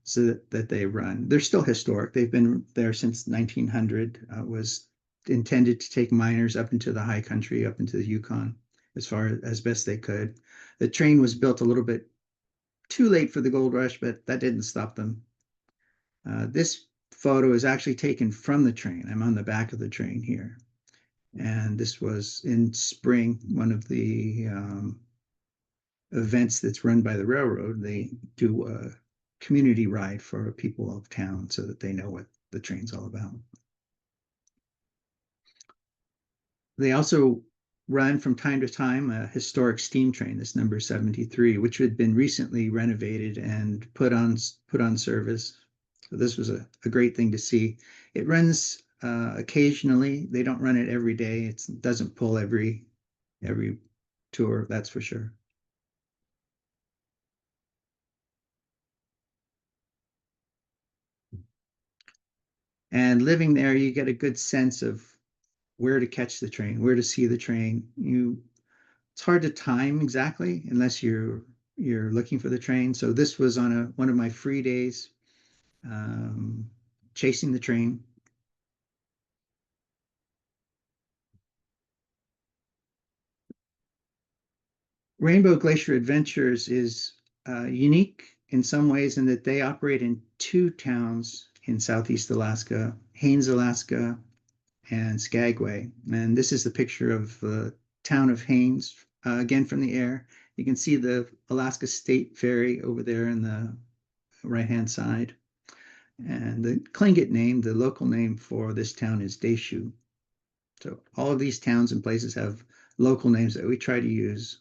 so that they run. They're still historic. They've been there since 1900. Was intended to take miners up into the high country, up into the Yukon, as far as best they could. The train was built a little bit too late for the gold rush, but that didn't stop them. This photo is actually taken from the train. I'm on the back of the train here. And this was in spring, one of the events that's run by the railroad. They do a community ride for people of town so that they know what the train's all about. They also run from time to time a historic steam train, this number 73, which had been recently renovated and put on service. So this was a great thing to see. It runs occasionally. They don't run it every day. It doesn't pull every tour, that's for sure. And living there, you get a good sense of where to catch the train, where to see the train. It's hard to time exactly unless you're looking for the train. So this was on one of my free days, chasing the train. Rainbow Glacier Adventures is unique in some ways in that they operate in two towns in Southeast Alaska, Haines, Alaska, and Skagway. And this is the picture of the town of Haines, again from the air. You can see the Alaska State Ferry over there in the right-hand side. And the Tlingit name, the local name for this town, is Deschutes. So all of these towns and places have local names that we try to use.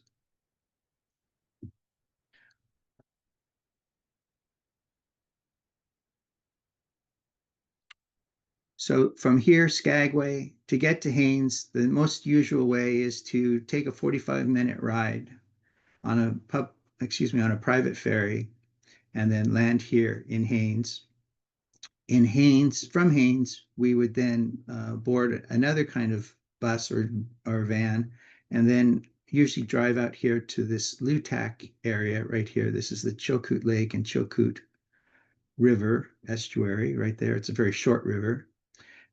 So from here, Skagway, to get to Haines, the most usual way is to take a 45-minute ride on a private ferry, and then land here in Haines. From Haines, we would then board another kind of bus or van, and then usually drive out here to this Lutak area right here. This is the Chilkoot Lake and Chilkoot River estuary right there. It's a very short river.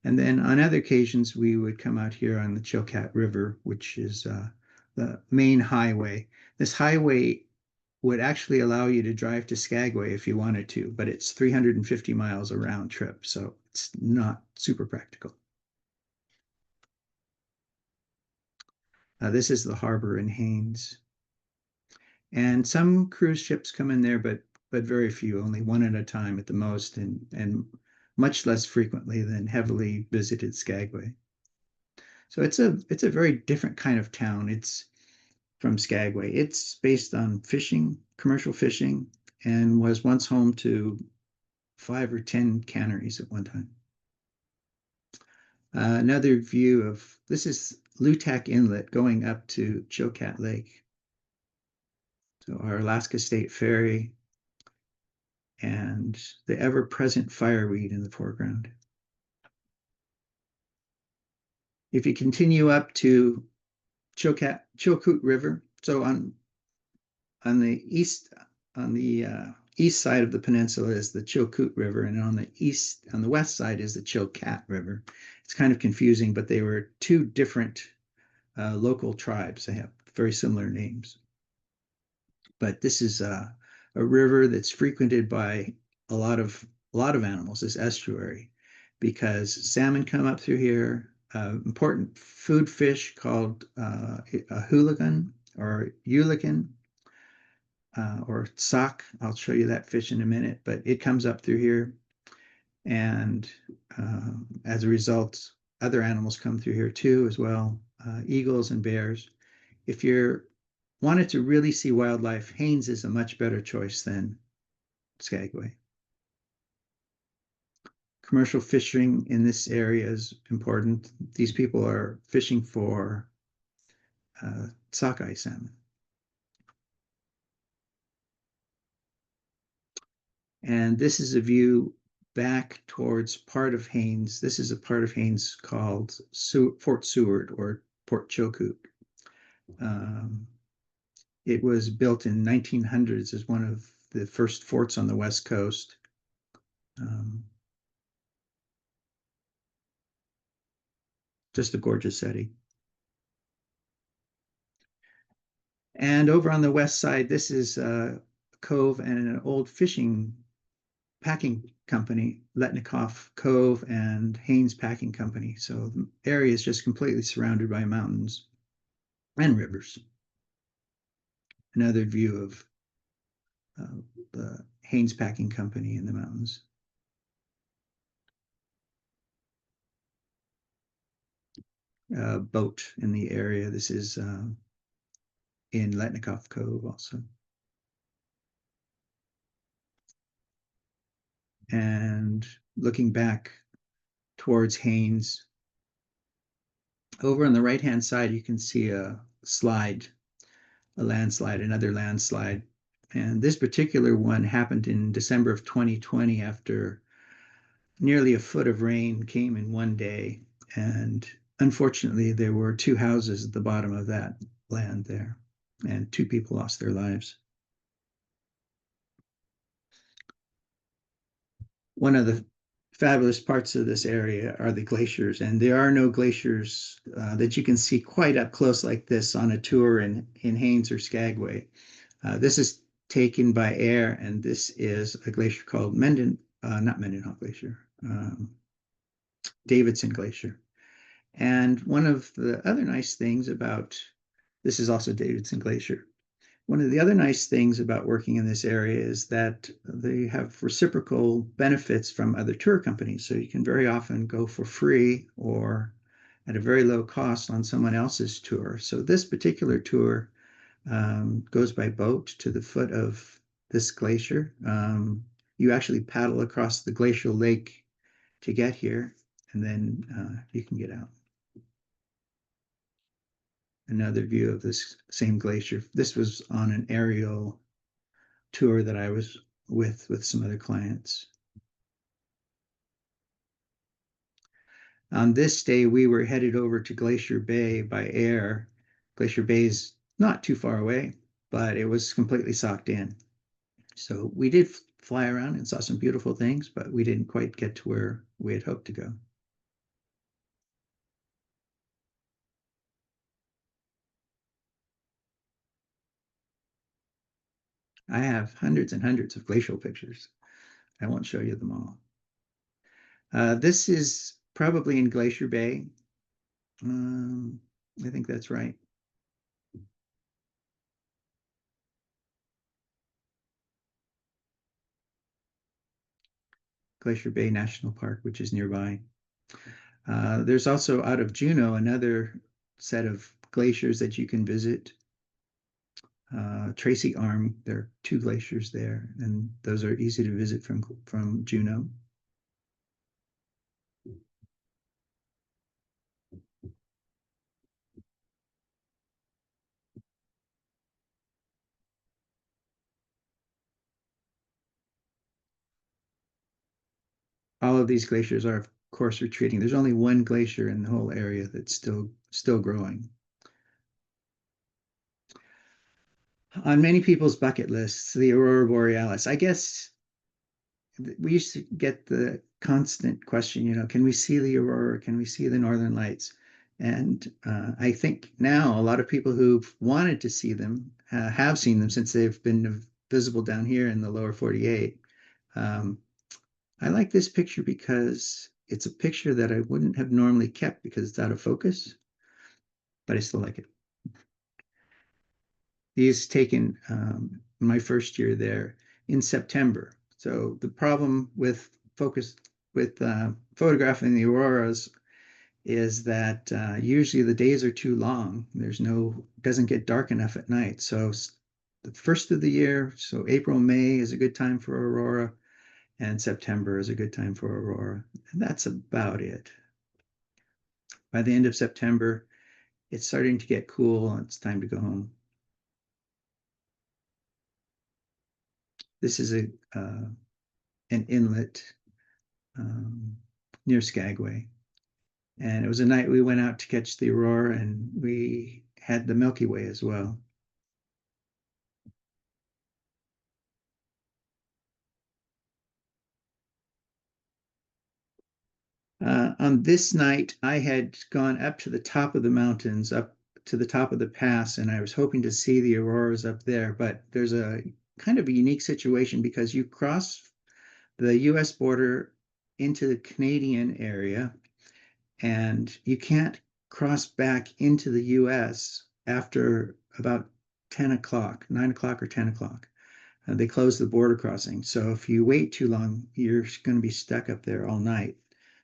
And then on other occasions, we would come out here on the Chilkat River, which is the main highway. This highway would actually allow you to drive to Skagway if you wanted to, but it's 350 miles a round trip, so it's not super practical. This is the harbor in Haines. And some cruise ships come in there, but but very few, only one at a time at the most, and much less frequently than heavily visited Skagway. So it's a very different kind of town. It's from Skagway. It's based on fishing, commercial fishing, and was once home to 5 or 10 canneries at one time. Another view of this is Lutak Inlet going up to Chilkat Lake. So our Alaska State Ferry and the ever-present fireweed in the foreground. If you continue up to Chilkoot River, so on the east side of the peninsula is the Chilkoot River, and on the west side is the Chilkat River. It's kind of confusing, but they were two different local tribes. They have very similar names. But this is a river that's frequented by a lot of animals, this estuary, because salmon come up through here. Important food fish called a hooligan or eulachon or sock. I'll show you that fish in a minute, but it comes up through here. And as a result, other animals come through here too as well, eagles and bears. If you're wanted to really see wildlife, Haines is a much better choice than Skagway. Commercial fishing in this area is important. These people are fishing for sockeye salmon. And this is a view back towards part of Haines. This is a part of Haines called Fort Seward or Port Chilkoot. It was built in 1900s as one of the first forts on the West Coast. Just a gorgeous setting. And over on the west side, this is a cove and an old fishing packing company, Letnikoff Cove and Haines Packing Company. So the area is just completely surrounded by mountains and rivers. Another view of the Haines Packing Company in the mountains. Boat in the area. This is in Letnikoff Cove also. And looking back towards Haines, over on the right-hand side, you can see a landslide, another landslide. And this particular one happened in December of 2020 after nearly a foot of rain came in one day. And unfortunately, there were 2 houses at the bottom of that land there, and 2 people lost their lives. One of the fabulous parts of this area are the glaciers, and there are no glaciers that you can see quite up close like this on a tour in Haines or Skagway. This is taken by air, and this is a glacier called not Mendenhall Glacier, Davidson Glacier. And one of the other nice things about this is also Davidson Glacier. One of the other nice things about working in this area is that they have reciprocal benefits from other tour companies. So you can very often go for free or at a very low cost on someone else's tour. So this particular tour goes by boat to the foot of this glacier. You actually paddle across the glacial lake to get here, and then you can get out. Another view of this same glacier. This was on an aerial tour that I was with some other clients. On this day, we were headed over to Glacier Bay by air. Glacier Bay is not too far away, but it was completely socked in. So we did fly around and saw some beautiful things, but we didn't quite get to where we had hoped to go. I have hundreds and hundreds of glacial pictures. I won't show you them all. This is probably in Glacier Bay. I think that's right. Glacier Bay National Park, which is nearby. There's also out of Juneau another set of glaciers that you can visit. Tracy Arm, there are 2 glaciers there, and those are easy to visit from Juneau. All of these glaciers are, of course, retreating. There's only one glacier in the whole area that's still growing. On many people's bucket lists, the Aurora Borealis. I guess we used to get the constant question, you know, can we see the aurora? Can we see the northern lights? And I think now a lot of people who've wanted to see them have seen them since they've been visible down here in the lower 48. I like this picture because it's a picture that I wouldn't have normally kept because it's out of focus, but I still like it. These taken my first year there in September. So the problem with photographing the auroras is that usually the days are too long. Doesn't get dark enough at night. So the first of the year, so April, May is a good time for aurora, and September is a good time for aurora. And that's about it. By the end of September, it's starting to get cool and it's time to go home. This is an inlet near Skagway. And it was a night we went out to catch the aurora, and we had the Milky Way as well. On this night, I had gone up to the top of the mountains, up to the top of the pass, and I was hoping to see the auroras up there. But there's a kind of a unique situation because you cross the US border into the Canadian area, and you can't cross back into the US after about 10 o'clock, 9 o'clock or 10 o'clock. They close the border crossing. So if you wait too long, you're going to be stuck up there all night.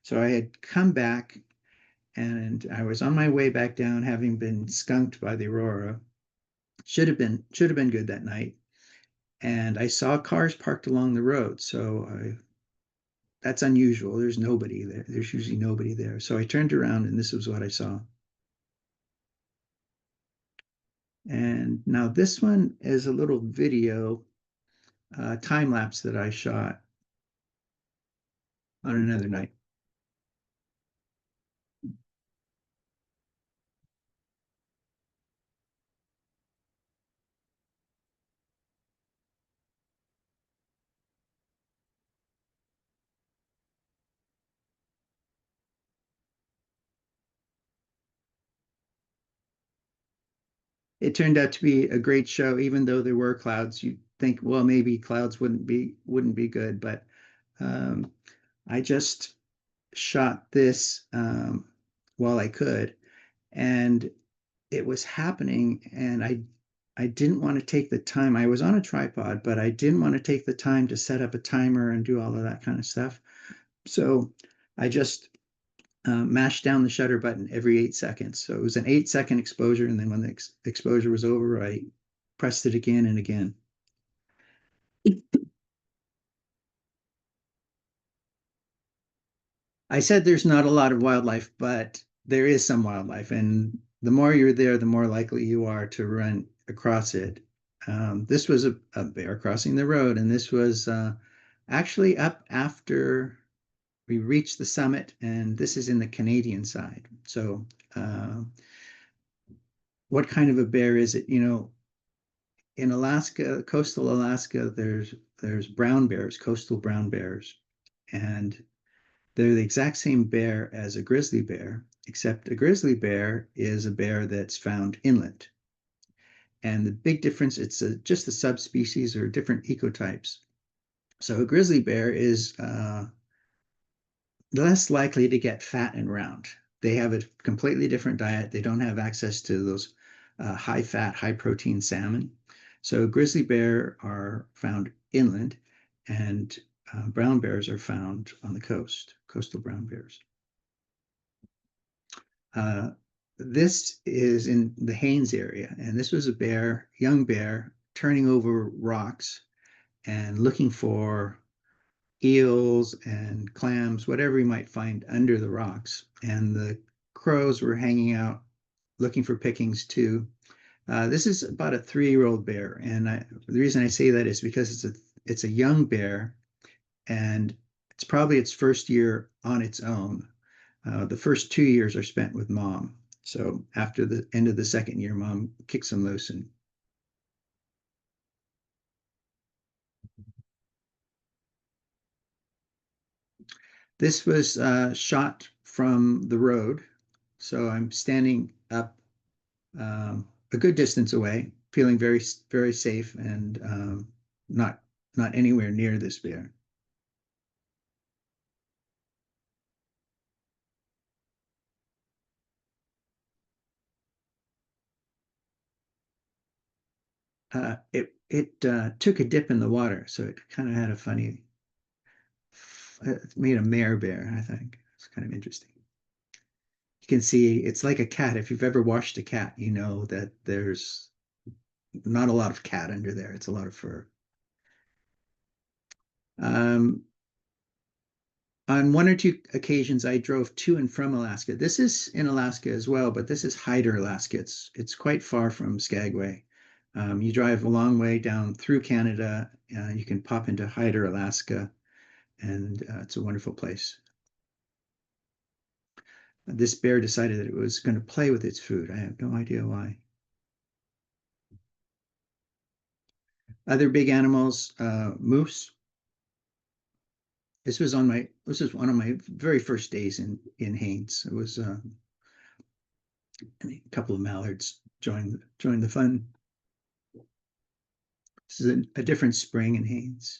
So I had come back and I was on my way back down, having been skunked by the aurora. Should have been good that night. And I saw cars parked along the road. So that's unusual. There's nobody there. There's usually nobody there. So I turned around and this was what I saw. And now this one is a little video time lapse that I shot on another night. It turned out to be a great show, even though there were clouds. You'd think, well, maybe clouds wouldn't be good, but I just shot this while I could, and it was happening, and I didn't want to take the time. I was on a tripod, but I didn't want to take the time to set up a timer and do all of that kind of stuff. So I just mashed down the shutter button every 8 seconds. So it was an 8-second exposure. And then when the exposure was over, I pressed it again and again. I said there's not a lot of wildlife, but there is some wildlife. And the more you're there, the more likely you are to run across it. This was a bear crossing the road. And this was actually up after we reached the summit, and this is in the Canadian side. So what kind of a bear is it? You know, in Alaska, coastal Alaska, there's brown bears, coastal brown bears, and they're the exact same bear as a grizzly bear, except a grizzly bear is a bear that's found inland. And the big difference, it's just a subspecies or different ecotypes. So a grizzly bear is less likely to get fat and round. They have a completely different diet. They don't have access to those high fat, high protein salmon. So grizzly bear are found inland, and brown bears are found on the coast, coastal brown bears. This is in the Haines area, and this was a bear, young bear, turning over rocks and looking for eels and clams, whatever he might find under the rocks. And the crows were hanging out looking for pickings too. This is about a 3-year-old bear, and the reason I say that is because it's a young bear, and it's probably its first year on its own. The first 2 years are spent with mom. So after the end of the second year, mom kicks him loose. And this was shot from the road. So I'm standing up a good distance away, feeling very, very safe, and not anywhere near this bear. It took a dip in the water, so it kind of had a funny, it made a mare bear, I think. It's kind of interesting. You can see it's like a cat. If you've ever washed a cat, you know that there's not a lot of cat under there. It's a lot of fur. On 1 or 2 occasions, I drove to and from Alaska. This is in Alaska as well, but this is Hyder, Alaska. It's quite far from Skagway. You drive a long way down through Canada. You can pop into Hyder, Alaska, and it's a wonderful place. This bear decided that it was going to play with its food. I have no idea why. Other big animals, moose. This was one of my very first days in Haines. It was a couple of mallards joined the fun. This is a different spring in Haines.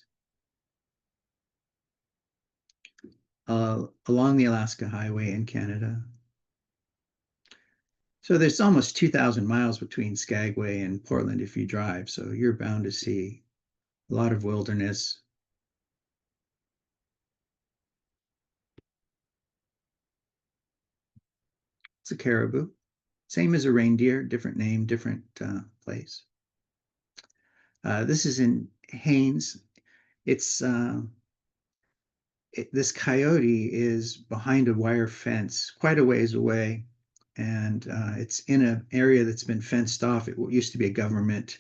Along the Alaska Highway in Canada. So there's almost 2,000 miles between Skagway and Portland if you drive. So you're bound to see a lot of wilderness. It's a caribou. Same as a reindeer, different name, different place. This is in Haines. It's this coyote is behind a wire fence quite a ways away, and it's in an area that's been fenced off. It used to be a government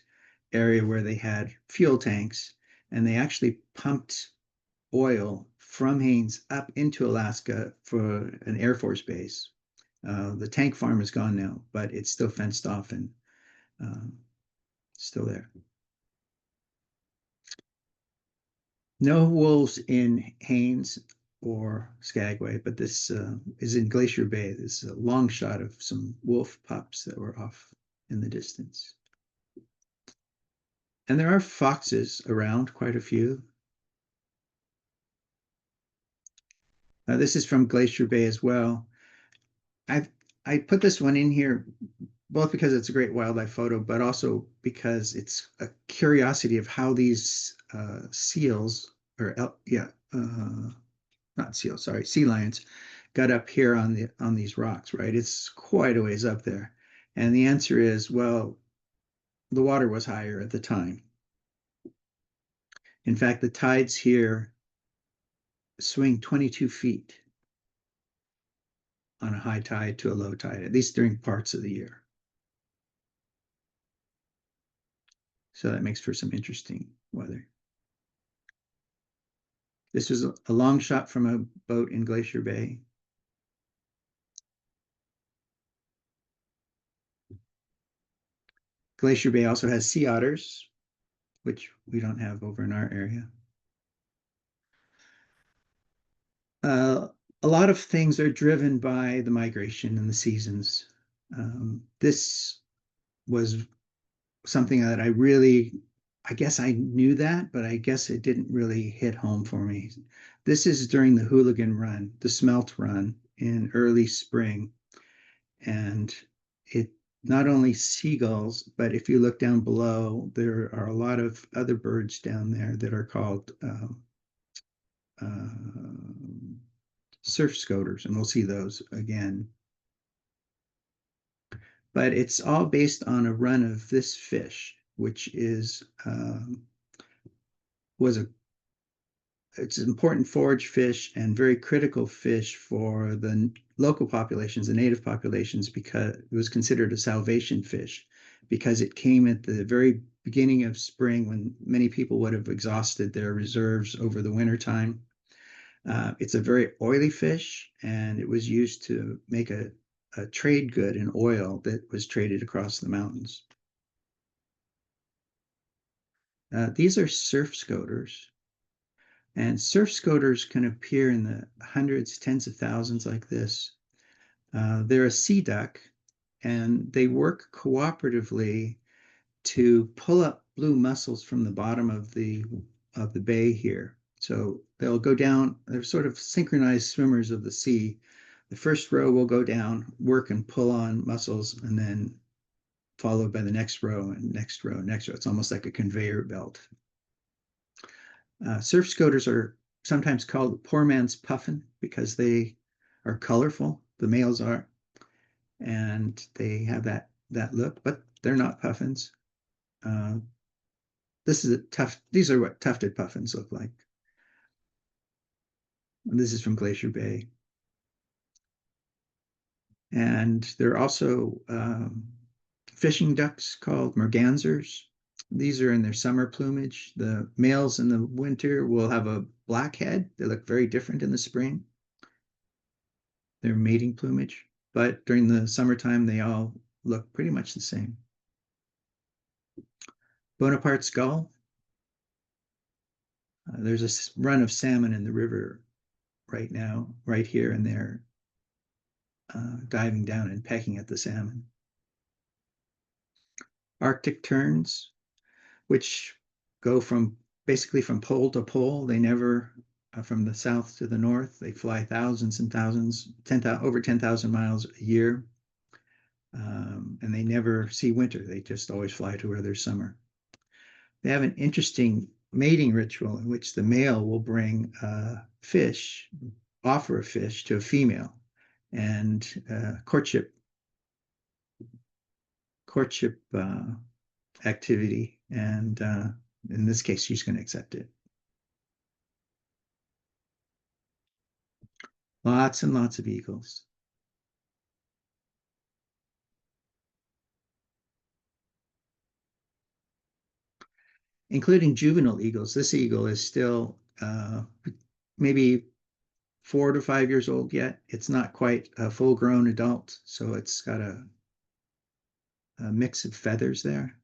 area where they had fuel tanks, and they actually pumped oil from Haines up into Alaska for an Air Force base. The tank farm is gone now, but it's still fenced off and still there. No wolves in Haines or Skagway, but this is in Glacier Bay. This is a long shot of some wolf pups that were off in the distance. And there are foxes around, quite a few. This is from Glacier Bay as well. I put this one in here both because it's a great wildlife photo, but also because it's a curiosity of how these seals, or not seals, sorry, sea lions, got up here on these rocks, right? It's quite a ways up there. And the answer is, well, the water was higher at the time. In fact, the tides here swing 22 feet on a high tide to a low tide, at least during parts of the year. So that makes for some interesting weather. This was a long shot from a boat in Glacier Bay. Glacier Bay also has sea otters, which we don't have over in our area. A lot of things are driven by the migration and the seasons. This was something that I guess I knew that, but I guess it didn't really hit home for me. This is during the Hooligan Run, the smelt run in early spring. And it not only seagulls, but if you look down below, there are a lot of other birds down there that are called surf scoters, and we'll see those again. But it's all based on a run of this fish, which is it's an important forage fish and very critical fish for the local populations, the native populations, because it was considered a salvation fish, because it came at the very beginning of spring when many people would have exhausted their reserves over the winter time. It's a very oily fish, and it was used to make a trade good in oil that was traded across the mountains. These are surf scoters. And surf scoters can appear in the hundreds, tens of thousands like this. They're a sea duck, and they work cooperatively to pull up blue mussels from the bottom of the bay here. So they'll go down, they're sort of synchronized swimmers of the sea. The first row will go down, work and pull on mussels, and then followed by the next row and next row, next row. It's almost like a conveyor belt. Surf scoters are sometimes called poor man's puffin because they are colorful. The males are, and they have that look, but they're not puffins. These are what tufted puffins look like. And this is from Glacier Bay. And there are also fishing ducks called mergansers. These are in their summer plumage. The males in the winter will have a black head. They look very different in the spring. Their mating plumage. But during the summertime, they all look pretty much the same. Bonaparte's gull. There's a run of salmon in the river right now, right here, and they're diving down and pecking at the salmon. Arctic terns, which go basically from pole to pole. They never, from the south to the north, they fly thousands and thousands, over 10,000 miles a year. And they never see winter. They just always fly to where there's summer. They have an interesting mating ritual in which the male will bring offer a fish to a female, and courtship activity. And in this case, she's going to accept it. Lots and lots of eagles. Including juvenile eagles. This eagle is still maybe 4 to 5 years old yet. It's not quite a full-grown adult, so it's got a mix of feathers there.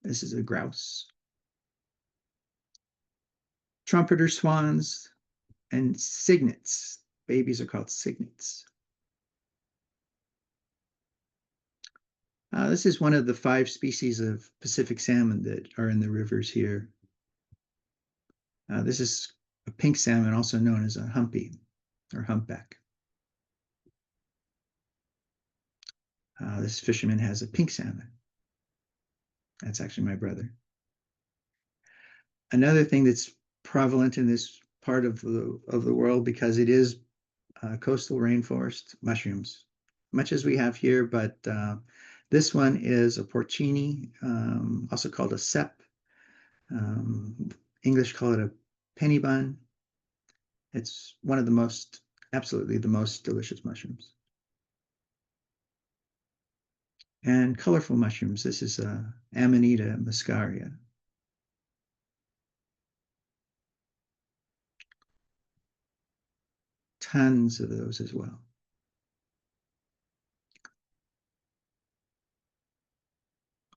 This is a grouse. Trumpeter swans and cygnets. Babies are called cygnets. This is one of the 5 species of Pacific salmon that are in the rivers here. This is a pink salmon, also known as a humpy or humpback. This fisherman has a pink salmon. That's actually my brother. Another thing that's prevalent in this part of the world, because it is coastal rainforest, mushrooms, much as we have here, but this one is a porcini, also called a cep. English call it a penny bun. It's one of the most, absolutely the most delicious mushrooms. And colorful mushrooms. This is Amanita muscaria. Tons of those as well.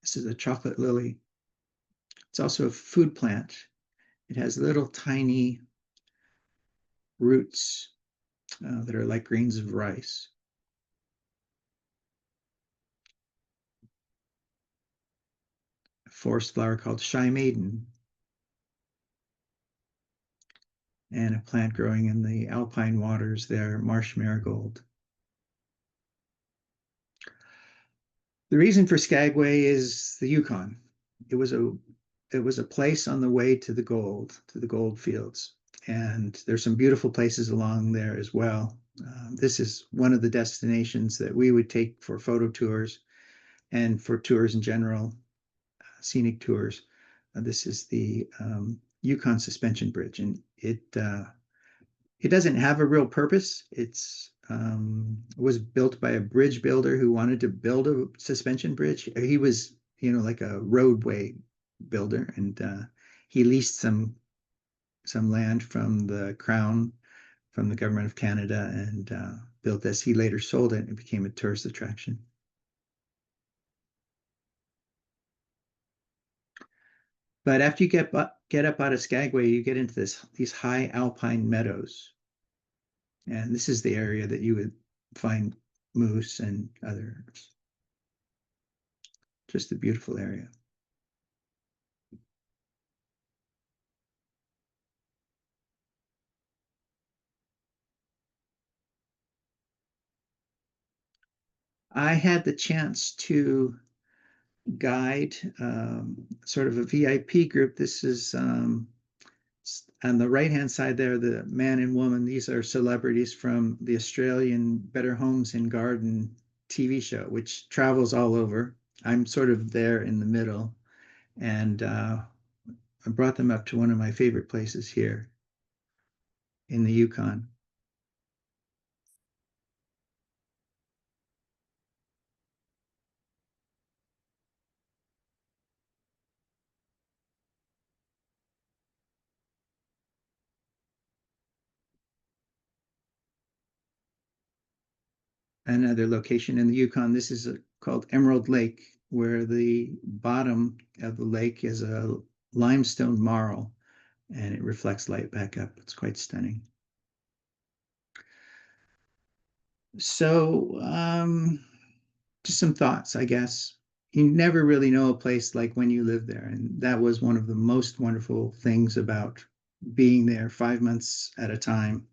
This is a chocolate lily. It's also a food plant. It has little tiny roots that are like grains of rice. A forest flower called shy maiden. And a plant growing in the alpine waters there, marsh marigold. The reason for Skagway is the Yukon. It was a place on the way to the gold fields. And there's some beautiful places along there as well. This is one of the destinations that we would take for photo tours and for tours in general, scenic tours. This is the Yukon Suspension Bridge, and it doesn't have a real purpose. It's was built by a bridge builder who wanted to build a suspension bridge. He was, like a roadway builder, and he leased some land from the Crown, from the government of Canada, and built this. He later sold it and it became a tourist attraction. But after you get up out of Skagway, you get into these high alpine meadows. And this is the area that you would find moose and others. Just a beautiful area. I had the chance to guide sort of a VIP group. This is on the right-hand side there, the man and woman. These are celebrities from the Australian Better Homes and Garden TV show, which travels all over. I'm sort of there in the middle, and I brought them up to one of my favorite places here in the Yukon. Another location in the Yukon. This is called Emerald Lake, where the bottom of the lake is a limestone marl, and it reflects light back up. It's quite stunning. So just some thoughts, I guess. You never really know a place like when you live there, and that was one of the most wonderful things about being there 5 months at a time.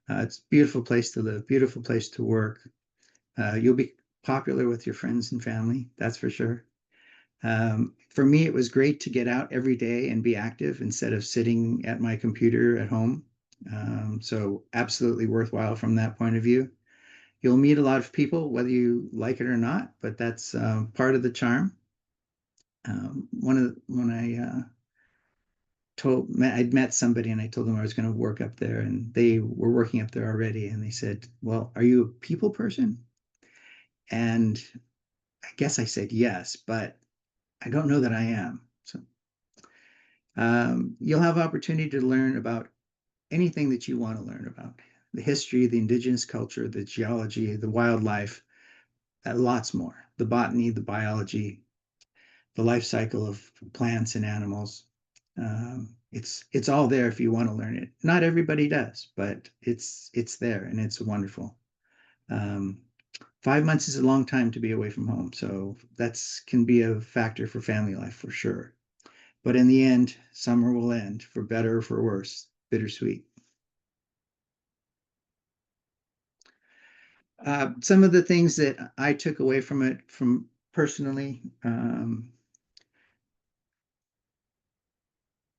It's a beautiful place to live, beautiful place to work. You'll be popular with your friends and family, that's for sure. For me, it was great to get out every day and be active instead of sitting at my computer at home. So absolutely worthwhile from that point of view. You'll meet a lot of people, whether you like it or not, but that's part of the charm. When I'd met somebody and I told them I was going to work up there, and they were working up there already, and they said, "Well, are you a people person?" And I guess I said yes, but I don't know that I am. So you'll have opportunity to learn about anything that you want to learn about: the history, the indigenous culture, the geology, the wildlife, lots more, the botany, the biology, the life cycle of plants and animals. It's all there if you want to learn it. Not everybody does, but it's there, and it's wonderful. 5 months is a long time to be away from home, so that's can be a factor for family life for sure. But in the end, summer will end, for better or for worse, bittersweet. Some of the things that I took away from it, from personally,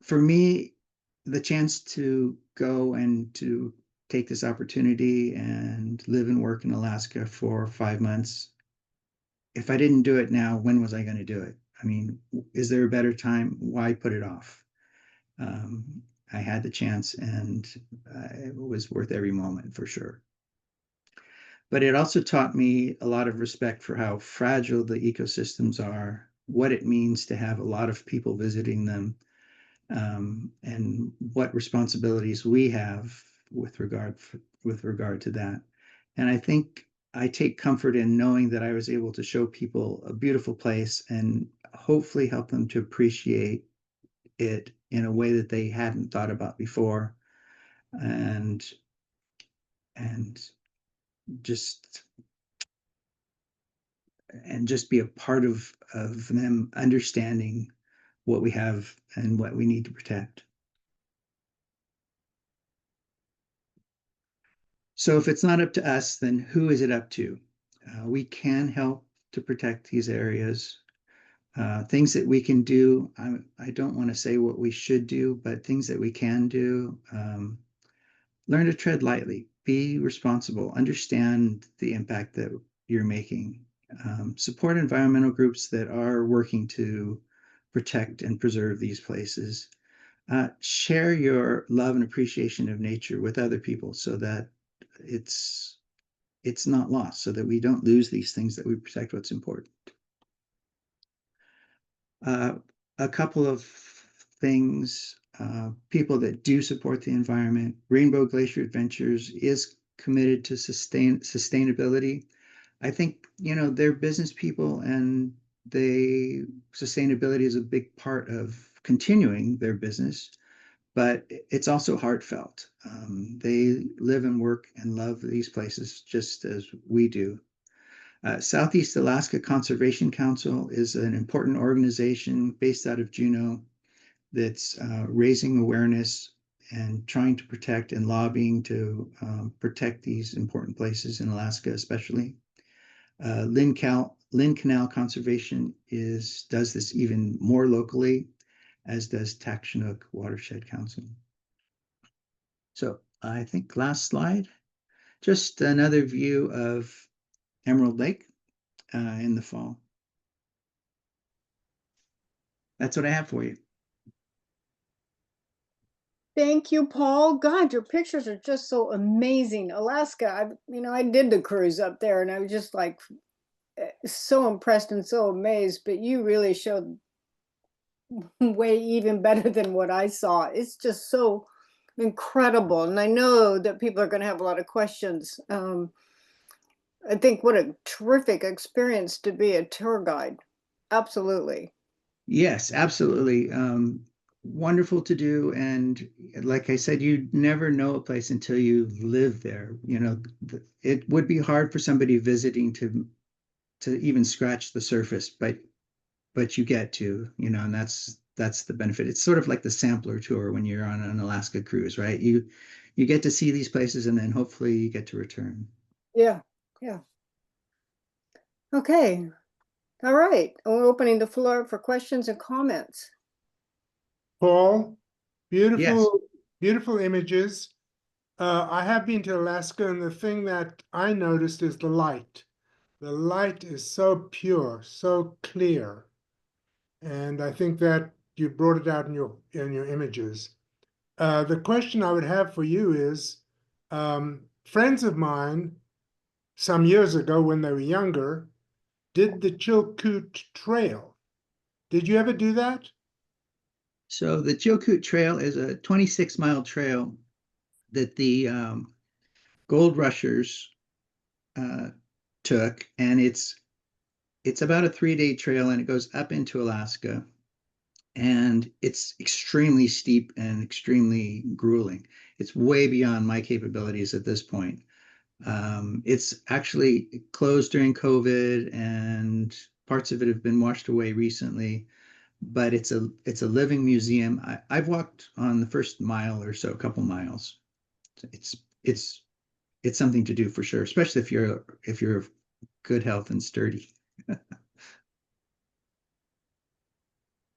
for me, the chance to go and to take this opportunity and live and work in Alaska for 5 months, if I didn't do it now, when was I going to do it? I mean, is there a better time? Why put it off? I had the chance, and it was worth every moment for sure. But it also taught me a lot of respect for how fragile the ecosystems are, what it means to have a lot of people visiting them, and what responsibilities we have with regard to that. And I think I take comfort in knowing that I was able to show people a beautiful place and hopefully help them to appreciate it in a way that they hadn't thought about before, and just be a part of them understanding what we have and what we need to protect. So if it's not up to us, then who is it up to? We can help to protect these areas. Things that we can do. I don't want to say what we should do, but things that we can do. Learn to tread lightly, be responsible, understand the impact that you're making. Support environmental groups that are working to protect and preserve these places. Share your love and appreciation of nature with other people so that it's not lost, so that we don't lose these things, that we protect what's important. A couple of things, people that do support the environment. Rainbow Glacier Adventures is committed to sustainability. I think, they're business people, and sustainability is a big part of continuing their business, but it's also heartfelt. They live and work and love these places just as we do. Southeast Alaska Conservation Council is an important organization based out of Juneau that's raising awareness and trying to protect and lobbying to protect these important places in Alaska, especially. Lynn Canal Conservation does this even more locally, as does Tack Chinook Watershed Council. So I think last slide, just another view of Emerald Lake in the fall. That's what I have for you. Thank you, Paul. God, your pictures are just so amazing. Alaska, I did the cruise up there, and I was just like so impressed and so amazed, but you really showed way even better than what I saw. It's just so incredible. And I know that people are going to have a lot of questions. I think what a terrific experience to be a tour guide. Absolutely. Yes, absolutely. Wonderful to do. And like I said, you never know a place until you live there. It would be hard for somebody visiting to even scratch the surface, but you get to, and that's the benefit. It's sort of like the sampler tour when you're on an Alaska cruise, right? You get to see these places, and then hopefully you get to return. Yeah. Okay. All right. We're opening the floor for questions and comments. Paul, beautiful, Yes. beautiful images. I have been to Alaska, and the thing that I noticed is the light. The light is so pure, so clear. And I think that you brought it out in your images. The question I would have for you is, friends of mine, some years ago when they were younger, did the Chilkoot Trail. Did you ever do that? So the Chilkoot Trail is a 26-mile trail that the gold rushers took, and it's about a 3-day trail, and it goes up into Alaska, and it's extremely steep and extremely grueling. It's way beyond my capabilities at this point. It's actually closed during COVID, and parts of it have been washed away recently, but it's a living museum. I've walked on the first mile or so, a couple miles. It's something to do for sure, especially if you're of good health and sturdy.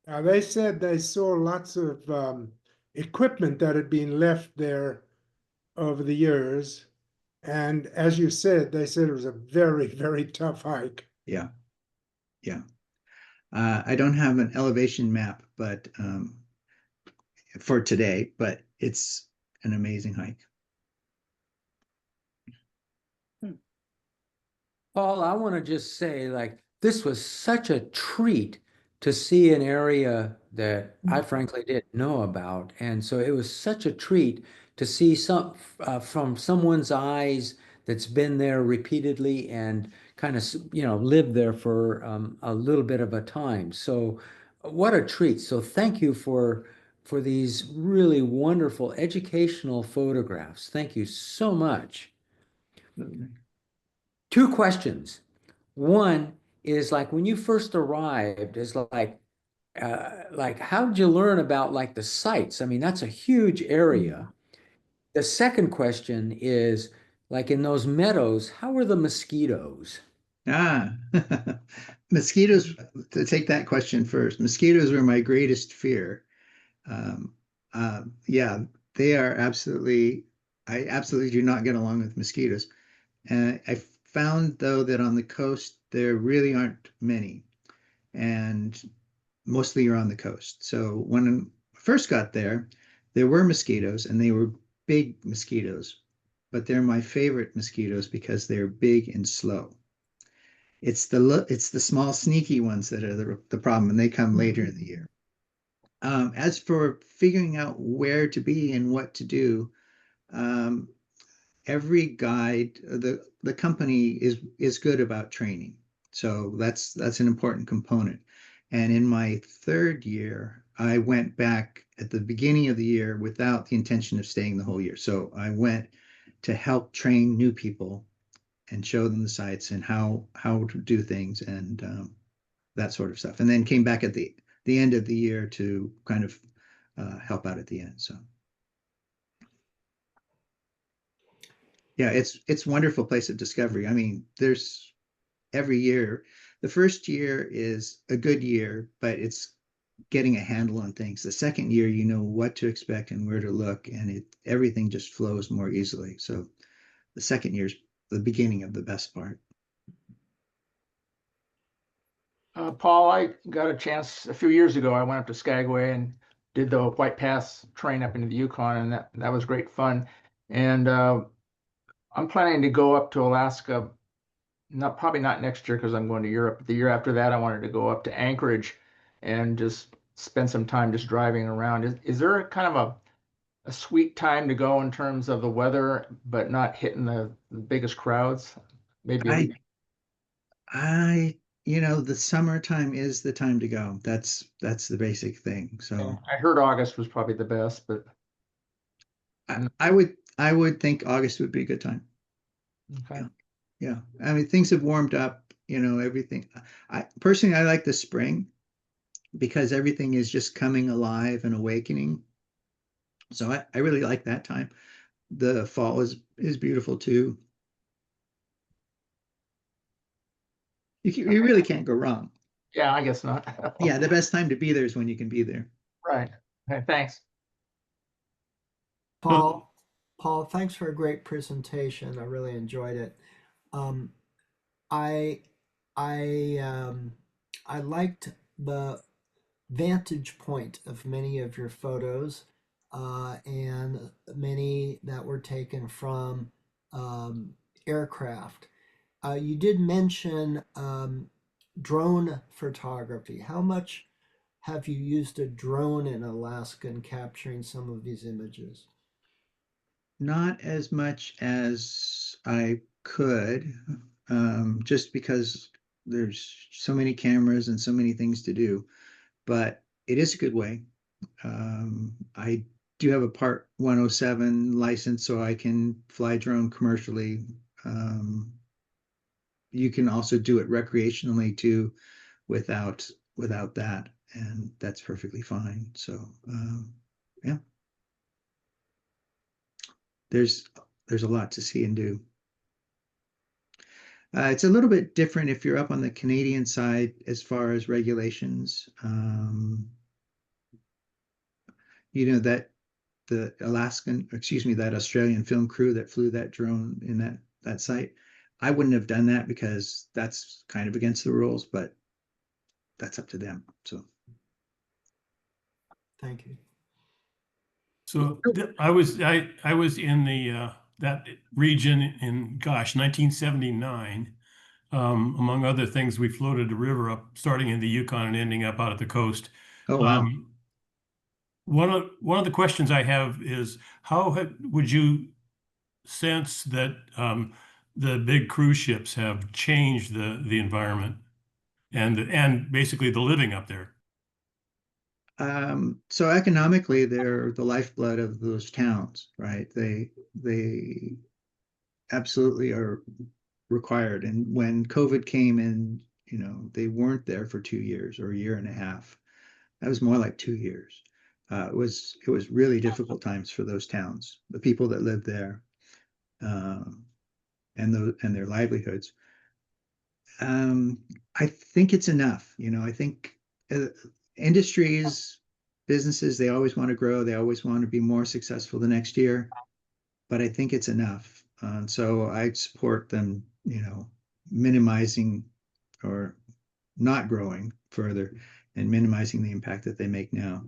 They said they saw lots of equipment that had been left there over the years. And as you said, they said it was a very, very tough hike. Yeah. I don't have an elevation map, but for today, but it's an amazing hike. Paul, I want to just say, this was such a treat to see an area that I frankly didn't know about. And so it was such a treat to see from someone's eyes that's been there repeatedly and kind of, lived there for a little bit of a time. So what a treat. So thank you for these really wonderful educational photographs. Thank you so much. Two questions. One is when you first arrived, is how did you learn about the sites? I mean, that's a huge area. The second question is in those meadows, how are the mosquitoes? Ah, mosquitoes, to take that question first, mosquitoes were my greatest fear. Um, yeah, they are absolutely, I absolutely do not get along with mosquitoes. And I found though that on the coast, there really aren't many. And mostly you're on the coast. So when I first got there, there were mosquitoes and they were big mosquitoes, but they're my favorite mosquitoes because they're big and slow. It's the small sneaky ones that are the problem, and they come later in the year. As for figuring out where to be and what to do, um, every guide, the company is good about training, so that's an important component. And in my third year, I went back at the beginning of the year without the intention of staying the whole year. So I went to help train new people and show them the sites and how to do things and that sort of stuff. And then came back at the end of the year to kind of help out at the end. So yeah, it's a wonderful place of discovery. I mean, there's every year. The first year is a good year, but it's getting a handle on things. The second year, you know what to expect and where to look, and everything just flows more easily. So the second year's the beginning of the best part. Paul, I got a chance a few years ago. I went up to Skagway and did the White Pass train up into the Yukon, and that was great fun. And I'm planning to go up to Alaska, probably not next year because I'm going to Europe, but the year after that, I wanted to go up to Anchorage and just spend some time just driving around. Is there a kind of a sweet time to go in terms of the weather, but not hitting the biggest crowds? Maybe a I week. I the summertime is the time to go. That's the basic thing. Yeah, So I heard August was probably the best, but I would think August would be a good time. okay. Yeah. Yeah. I mean, things have warmed up, everything. I personally I like the spring because everything is just coming alive and awakening. So I really like that time. The fall is beautiful too. You really can't go wrong. Yeah, I guess not. Yeah, the best time to be there is when you can be there. Right. Okay, thanks. Paul, thanks for a great presentation. I really enjoyed it. Um, I I liked the vantage point of many of your photos, and many that were taken from aircraft. You did mention drone photography. How much have you used a drone in Alaska in capturing some of these images? Not as much as I could, just because there's so many cameras and so many things to do. But it is a good way. I do have a Part 107 license, so I can fly drone commercially. You can also do it recreationally too, without that, and that's perfectly fine. So yeah, there's there's a lot to see and do. It's a little bit different if you're up on the Canadian side as far as regulations. That the that Australian film crew that flew that drone in that site, I wouldn't have done that because that's kind of against the rules, but that's up to them. So Thank you. So I was in the that region in 1979. Among other things, we floated a river up, starting in the Yukon and ending up out at the coast. oh wow. One of the questions I have is would you sense that the big cruise ships have changed the environment and basically the living up there? So economically, they're the lifeblood of those towns, right? They absolutely are required. And when COVID came in, they weren't there for 2 years or a year and a half. That was more like 2 years. It was really difficult times for those towns, the people that lived there, and their livelihoods. I think it's enough. I think industries, businesses, they always want to grow. They always want to be more successful the next year, but I think it's enough. So I support them, minimizing or not growing further and minimizing the impact that they make now.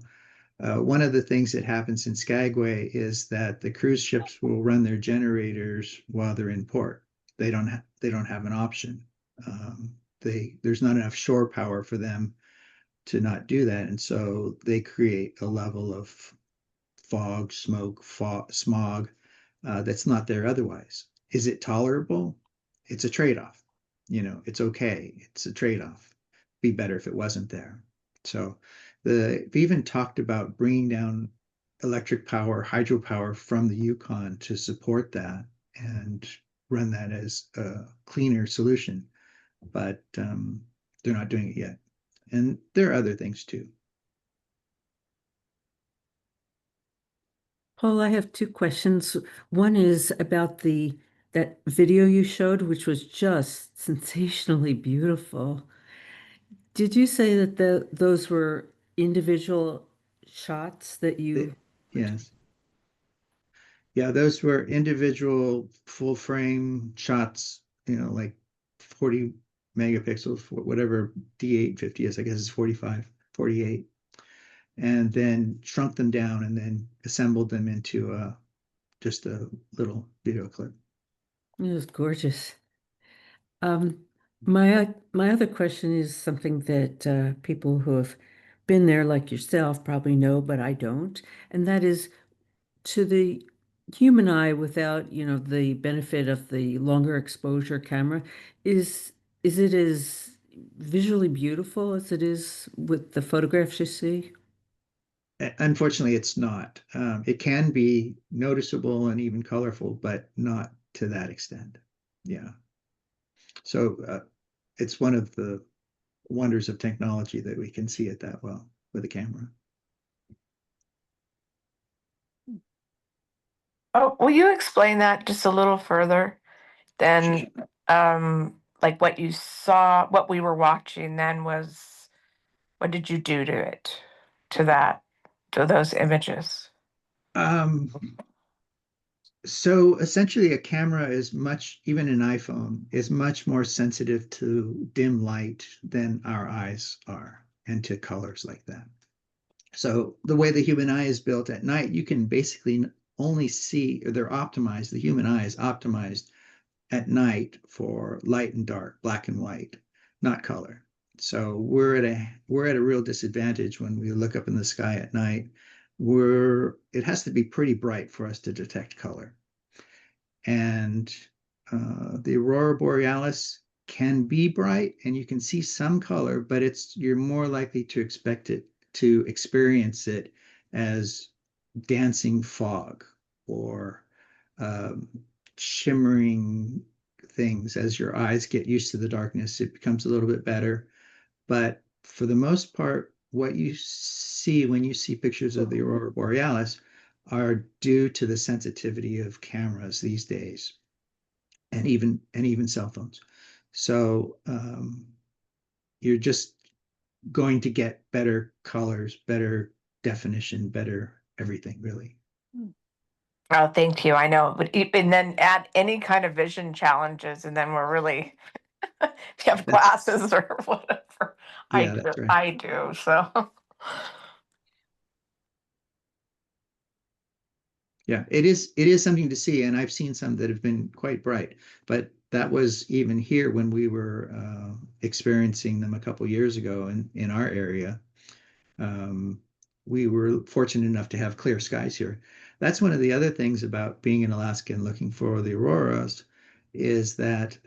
One of the things that happens in Skagway is that the cruise ships will run their generators while they're in port. They don't have an option. There's not enough shore power for them to not do that, and so they create a level of fog, smoke, smog that's not there otherwise. Is it tolerable? It's a trade-off. It's okay. It's a trade-off. Be better if it wasn't there. So we even talked about bringing down electric power, hydropower from the Yukon to support that and run that as a cleaner solution. But they're not doing it yet. And there are other things too. Paul, I have two questions. One is about that video you showed, which was just sensationally beautiful. Did you say that those were individual shots that you? Yes. Yeah, those were individual full frame shots, like 40 megapixels, whatever D850 is, I guess it's 45, 48. And then shrunk them down and then assembled them into just a little video clip. It was gorgeous. My other question is something that people who have been there, like yourself, probably know, but I don't, and that is to the human eye, without the benefit of the longer exposure camera, is it as visually beautiful as it is with the photographs you see? Unfortunately, it's not. It can be noticeable and even colorful, but not to that extent. Yeah. So it's one of the wonders of technology that we can see it that well with a camera. Oh, will you explain that just a little further than like what you saw, what we were watching then was, what did you do to it, to those images? Um, so essentially a camera is even an iPhone is much more sensitive to dim light than our eyes are and to colors like that. So the way the human eye is built at night, you can basically only see, or they're optimized, the human eye is optimized at night for light and dark, black and white, not color. So we're at a real disadvantage when we look up in the sky at night. It has to be pretty bright for us to detect color. And the aurora borealis can be bright and you can see some color, but you're more likely to experience it as dancing fog or shimmering things. As your eyes get used to the darkness, it becomes a little bit better. But for the most part, what you see when you see pictures of the aurora borealis are due to the sensitivity of cameras these days, and even cell phones. So you're just going to get better colors, better definition, better everything, really. Oh, thank you. I know, but and then add any kind of vision challenges, and then we're really if you have glasses or whatever. Yeah, that's right. I do. So yeah, it is something to see, and I've seen some that have been quite bright, but that was even here when we were experiencing them a couple years ago in our area. We were fortunate enough to have clear skies here. That's one of the other things about being in Alaska and looking for the auroras, is that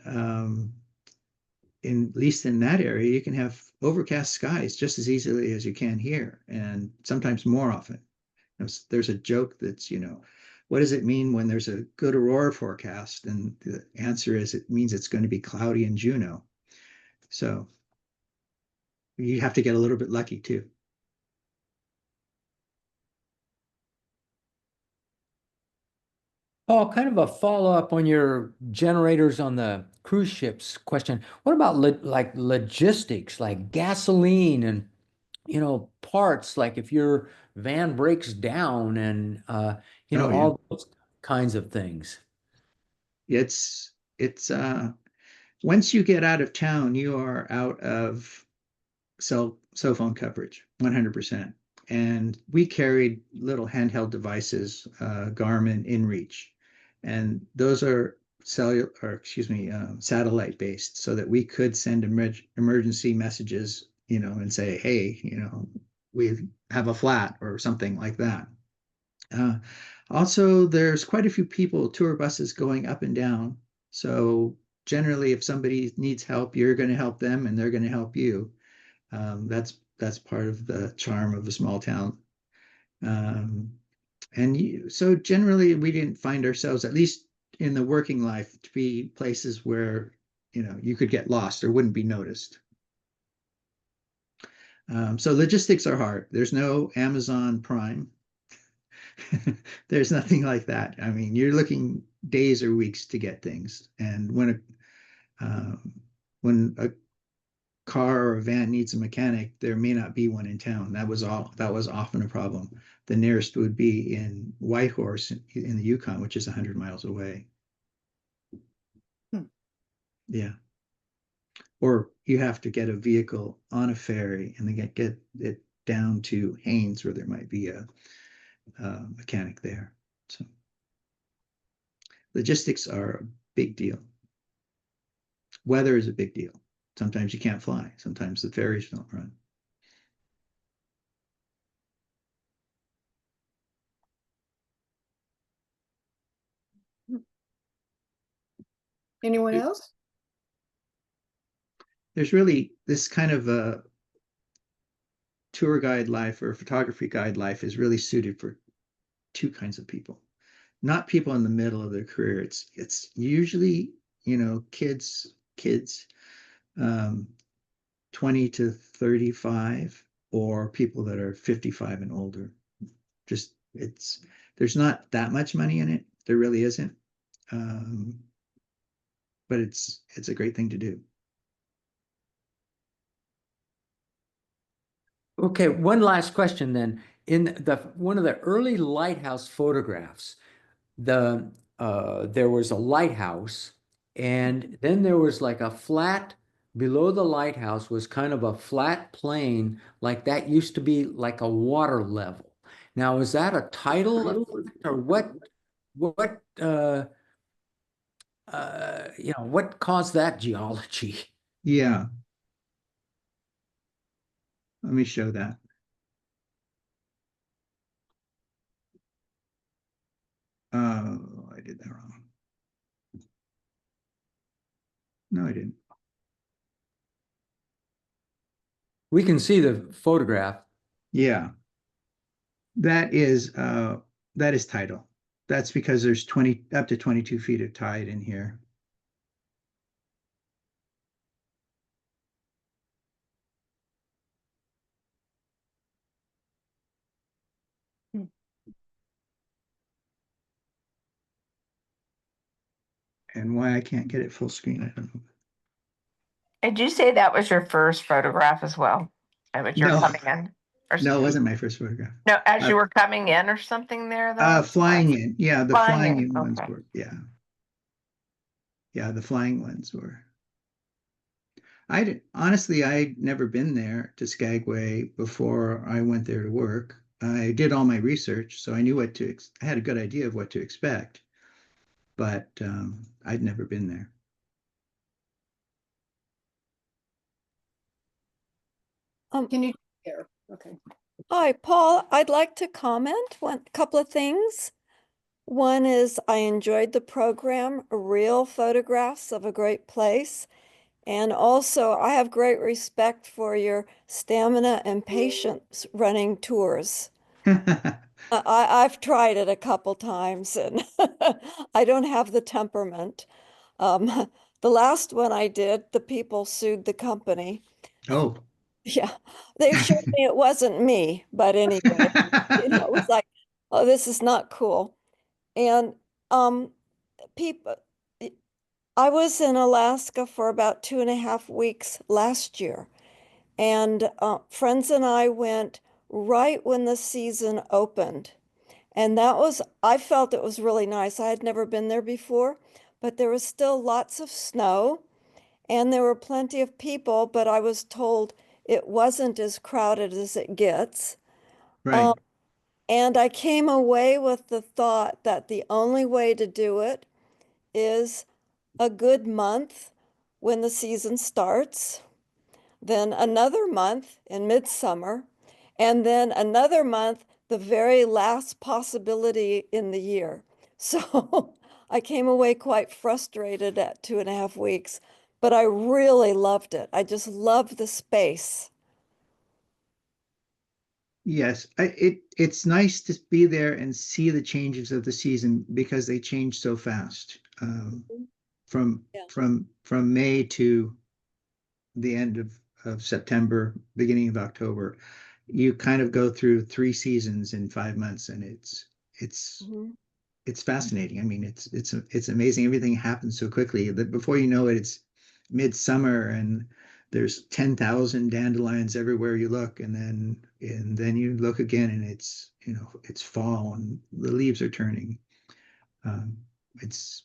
at least in that area, you can have overcast skies just as easily as you can here, and sometimes more often. There's a joke that's, what does it mean when there's a good aurora forecast? And the answer is it means it's going to be cloudy in Juneau. So you have to get a little bit lucky too. Paul, kind of a follow-up on your generators on the cruise ships question. What about like logistics, like gasoline and, you know, parts, like if your van breaks down and, you know, Oh, yeah. all those kinds of things? It's once you get out of town, you are out of cell phone coverage, 100%. And we carried little handheld devices, Garmin InReach, and those are satellite based, so that we could send emergency messages, you know, and say, hey, you know, we have a flat or something like that. Also, there's quite a few people, tour buses going up and down. So generally, if somebody needs help, you're going to help them and they're going to help you. That's part of the charm of a small town. So generally, we didn't find ourselves, at least in the working life, to be places where, you know, you could get lost or wouldn't be noticed. So logistics are hard. There's no Amazon Prime. There's nothing like that. I mean, you're looking days or weeks to get things. And when a car or a van needs a mechanic, there may not be one in town. That was often a problem. The nearest would be in Whitehorse in the Yukon, which is 100 miles away. Yeah. Or you have to get a vehicle on a ferry and then get it down to Haines, where there might be a mechanic there. So logistics are a big deal. Weather is a big deal. Sometimes you can't fly. Sometimes the ferries don't run. Anyone else? There's really this kind of a tour guide life or photography guide life is really suited for two kinds of people. Not people in the middle of their career. It's usually, you know, kids 20 to 35, or people that are 55 and older. Just there's not that much money in it. There really isn't. But it's a great thing to do. Okay, one last question then. In one of the early lighthouse photographs, there was a lighthouse, and then there was like a flat below the lighthouse was kind of a flat plain, like that used to be like a water level. Now, is that a tidal effect, or what you know, what caused that geology? Yeah. Let me show that. Oh, I did that wrong. No, I didn't. We can see the photograph. Yeah. That is tidal. That's because there's up to 22 feet of tide in here. And why I can't get it full screen, I don't know. Did you say that was your first photograph as well? As you're No. coming in? No, it wasn't my first photograph. No, as you were coming in or something there though? Flying in. Yeah, the flying in ones okay. were, yeah. Yeah, the flying ones were. Honestly, I'd never been there to Skagway before I went there to work. I did all my research, so I knew I had a good idea of what to expect, but I'd never been there. Can you hear? Okay. Hi, Paul. I'd like to comment a couple of things. One is I enjoyed the program, real photographs of a great place. And also, I have great respect for your stamina and patience running tours. I've tried it a couple times and I don't have the temperament. The last one I did, the people sued the company. Oh. Yeah, they assured me it wasn't me, but anyway, you know, it was like, oh, this is not cool. And people, I was in Alaska for about 2.5 weeks last year, and friends and I went right when the season opened. And I felt it was really nice. I had never been there before, but there was still lots of snow and there were plenty of people, but I was told it wasn't as crowded as it gets. Right. And I came away with the thought that the only way to do it is a good month when the season starts, then another month in midsummer, and then another month, the very last possibility in the year. So I came away quite frustrated at 2.5 weeks, but I really loved it. I just loved the space. Yes, it's nice to be there and see the changes of the season because they change so fast. From Yeah. from May to the end of September, beginning of October, you kind of go through 3 seasons in 5 months, and it's Mhm. it's fascinating. I mean, it's amazing. Everything happens so quickly that before you know it, it's midsummer and there's 10,000 dandelions everywhere you look, and then you look again and it's it's fall and the leaves are turning. It's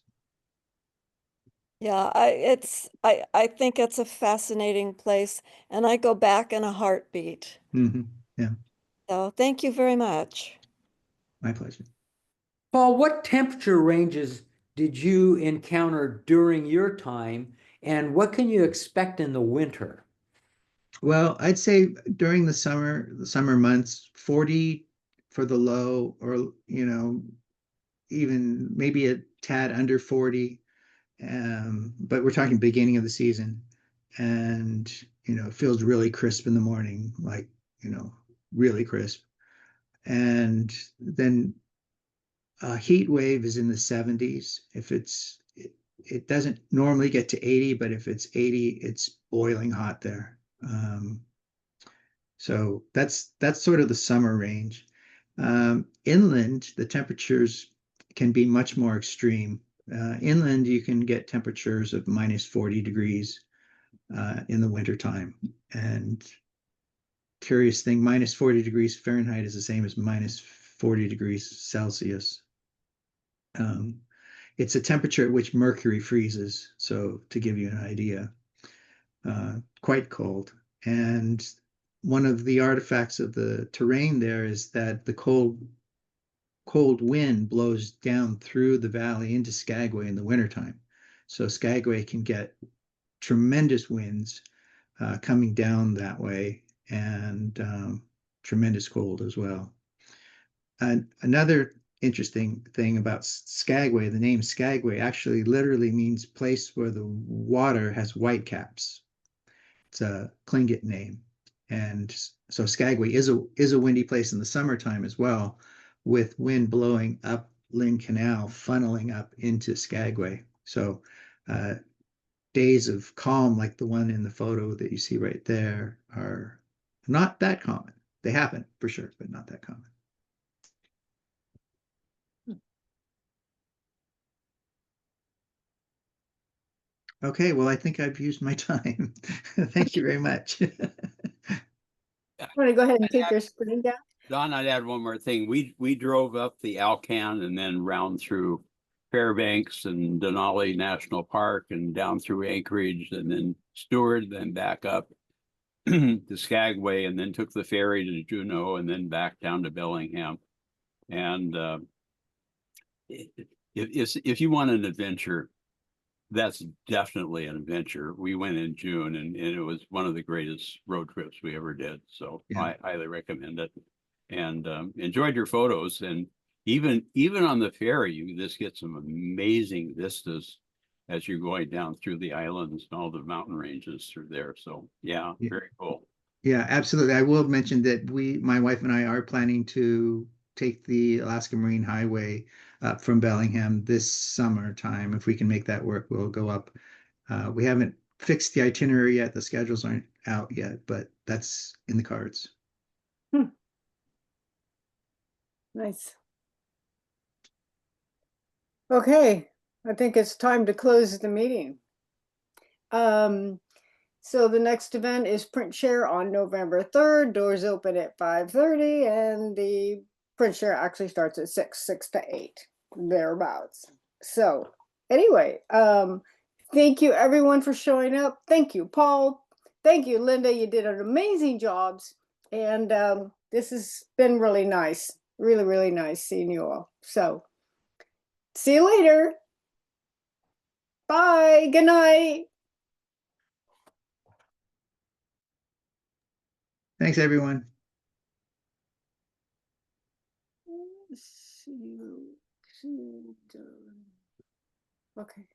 Yeah, I think it's a fascinating place and I go back in a heartbeat. yeah, So thank you very much. my pleasure. Paul, what temperature ranges did you encounter during your time, and what can you expect in the winter? Well, I'd say during the summer months, 40 for the low, or even maybe a tad under 40. But we're talking beginning of the season, and it feels really crisp in the morning, like really crisp. And then a heat wave is in the 70s. It doesn't normally get to 80, but if it's 80, it's boiling hot there. So that's sort of the summer range. Inland, the temperatures can be much more extreme. Inland, you can get temperatures of minus 40 degrees in the wintertime. And curious thing, minus 40 degrees Fahrenheit is the same as minus 40 degrees Celsius. It's a temperature at which mercury freezes. So to give you an idea, quite cold. And one of the artifacts of the terrain there is that the cold wind blows down through the valley into Skagway in the wintertime. So Skagway can get tremendous winds coming down that way, and tremendous cold as well. And another interesting thing about Skagway, the name Skagway actually literally means place where the water has white caps. It's a Tlingit name. And so Skagway is a windy place in the summertime as well, with wind blowing up Lynn Canal, funneling up into Skagway. So days of calm, like the one in the photo that you see right there, are not that common. They happen for sure, but not that common. Okay, well, I think I've used my time. Thank you very much. Want to go ahead and take your screen down? Don, I'd add one more thing. We drove up the Alcan and then round through Fairbanks and Denali National Park and down through Anchorage and then Stewart, then back up to Skagway, and then took the ferry to Juneau and then back down to Bellingham. And if you want an adventure, that's definitely an adventure. We went in June and it was one of the greatest road trips we ever did. So Yeah. I highly recommend it, and enjoyed your photos. And even on the ferry, you just get some amazing vistas as you're going down through the islands and all the mountain ranges through there. So yeah, very cool. Yeah, absolutely. I will mention that my wife and I are planning to take the Alaska Marine Highway up from Bellingham this summertime. If we can make that work, we'll go up. We haven't fixed the itinerary yet. The schedules aren't out yet, but that's in the cards. Nice. Okay, I think it's time to close the meeting. So the next event is Print Share on November 3rd. Doors open at 5:30 and the print share actually starts at 6 to 8, thereabouts. So anyway, thank you everyone for showing up. Thank you, Paul. Thank you, Linda. You did an amazing job. And this has been really nice. Really, really nice seeing you all. So see you later. Bye. Good night. Thanks, everyone. Okay.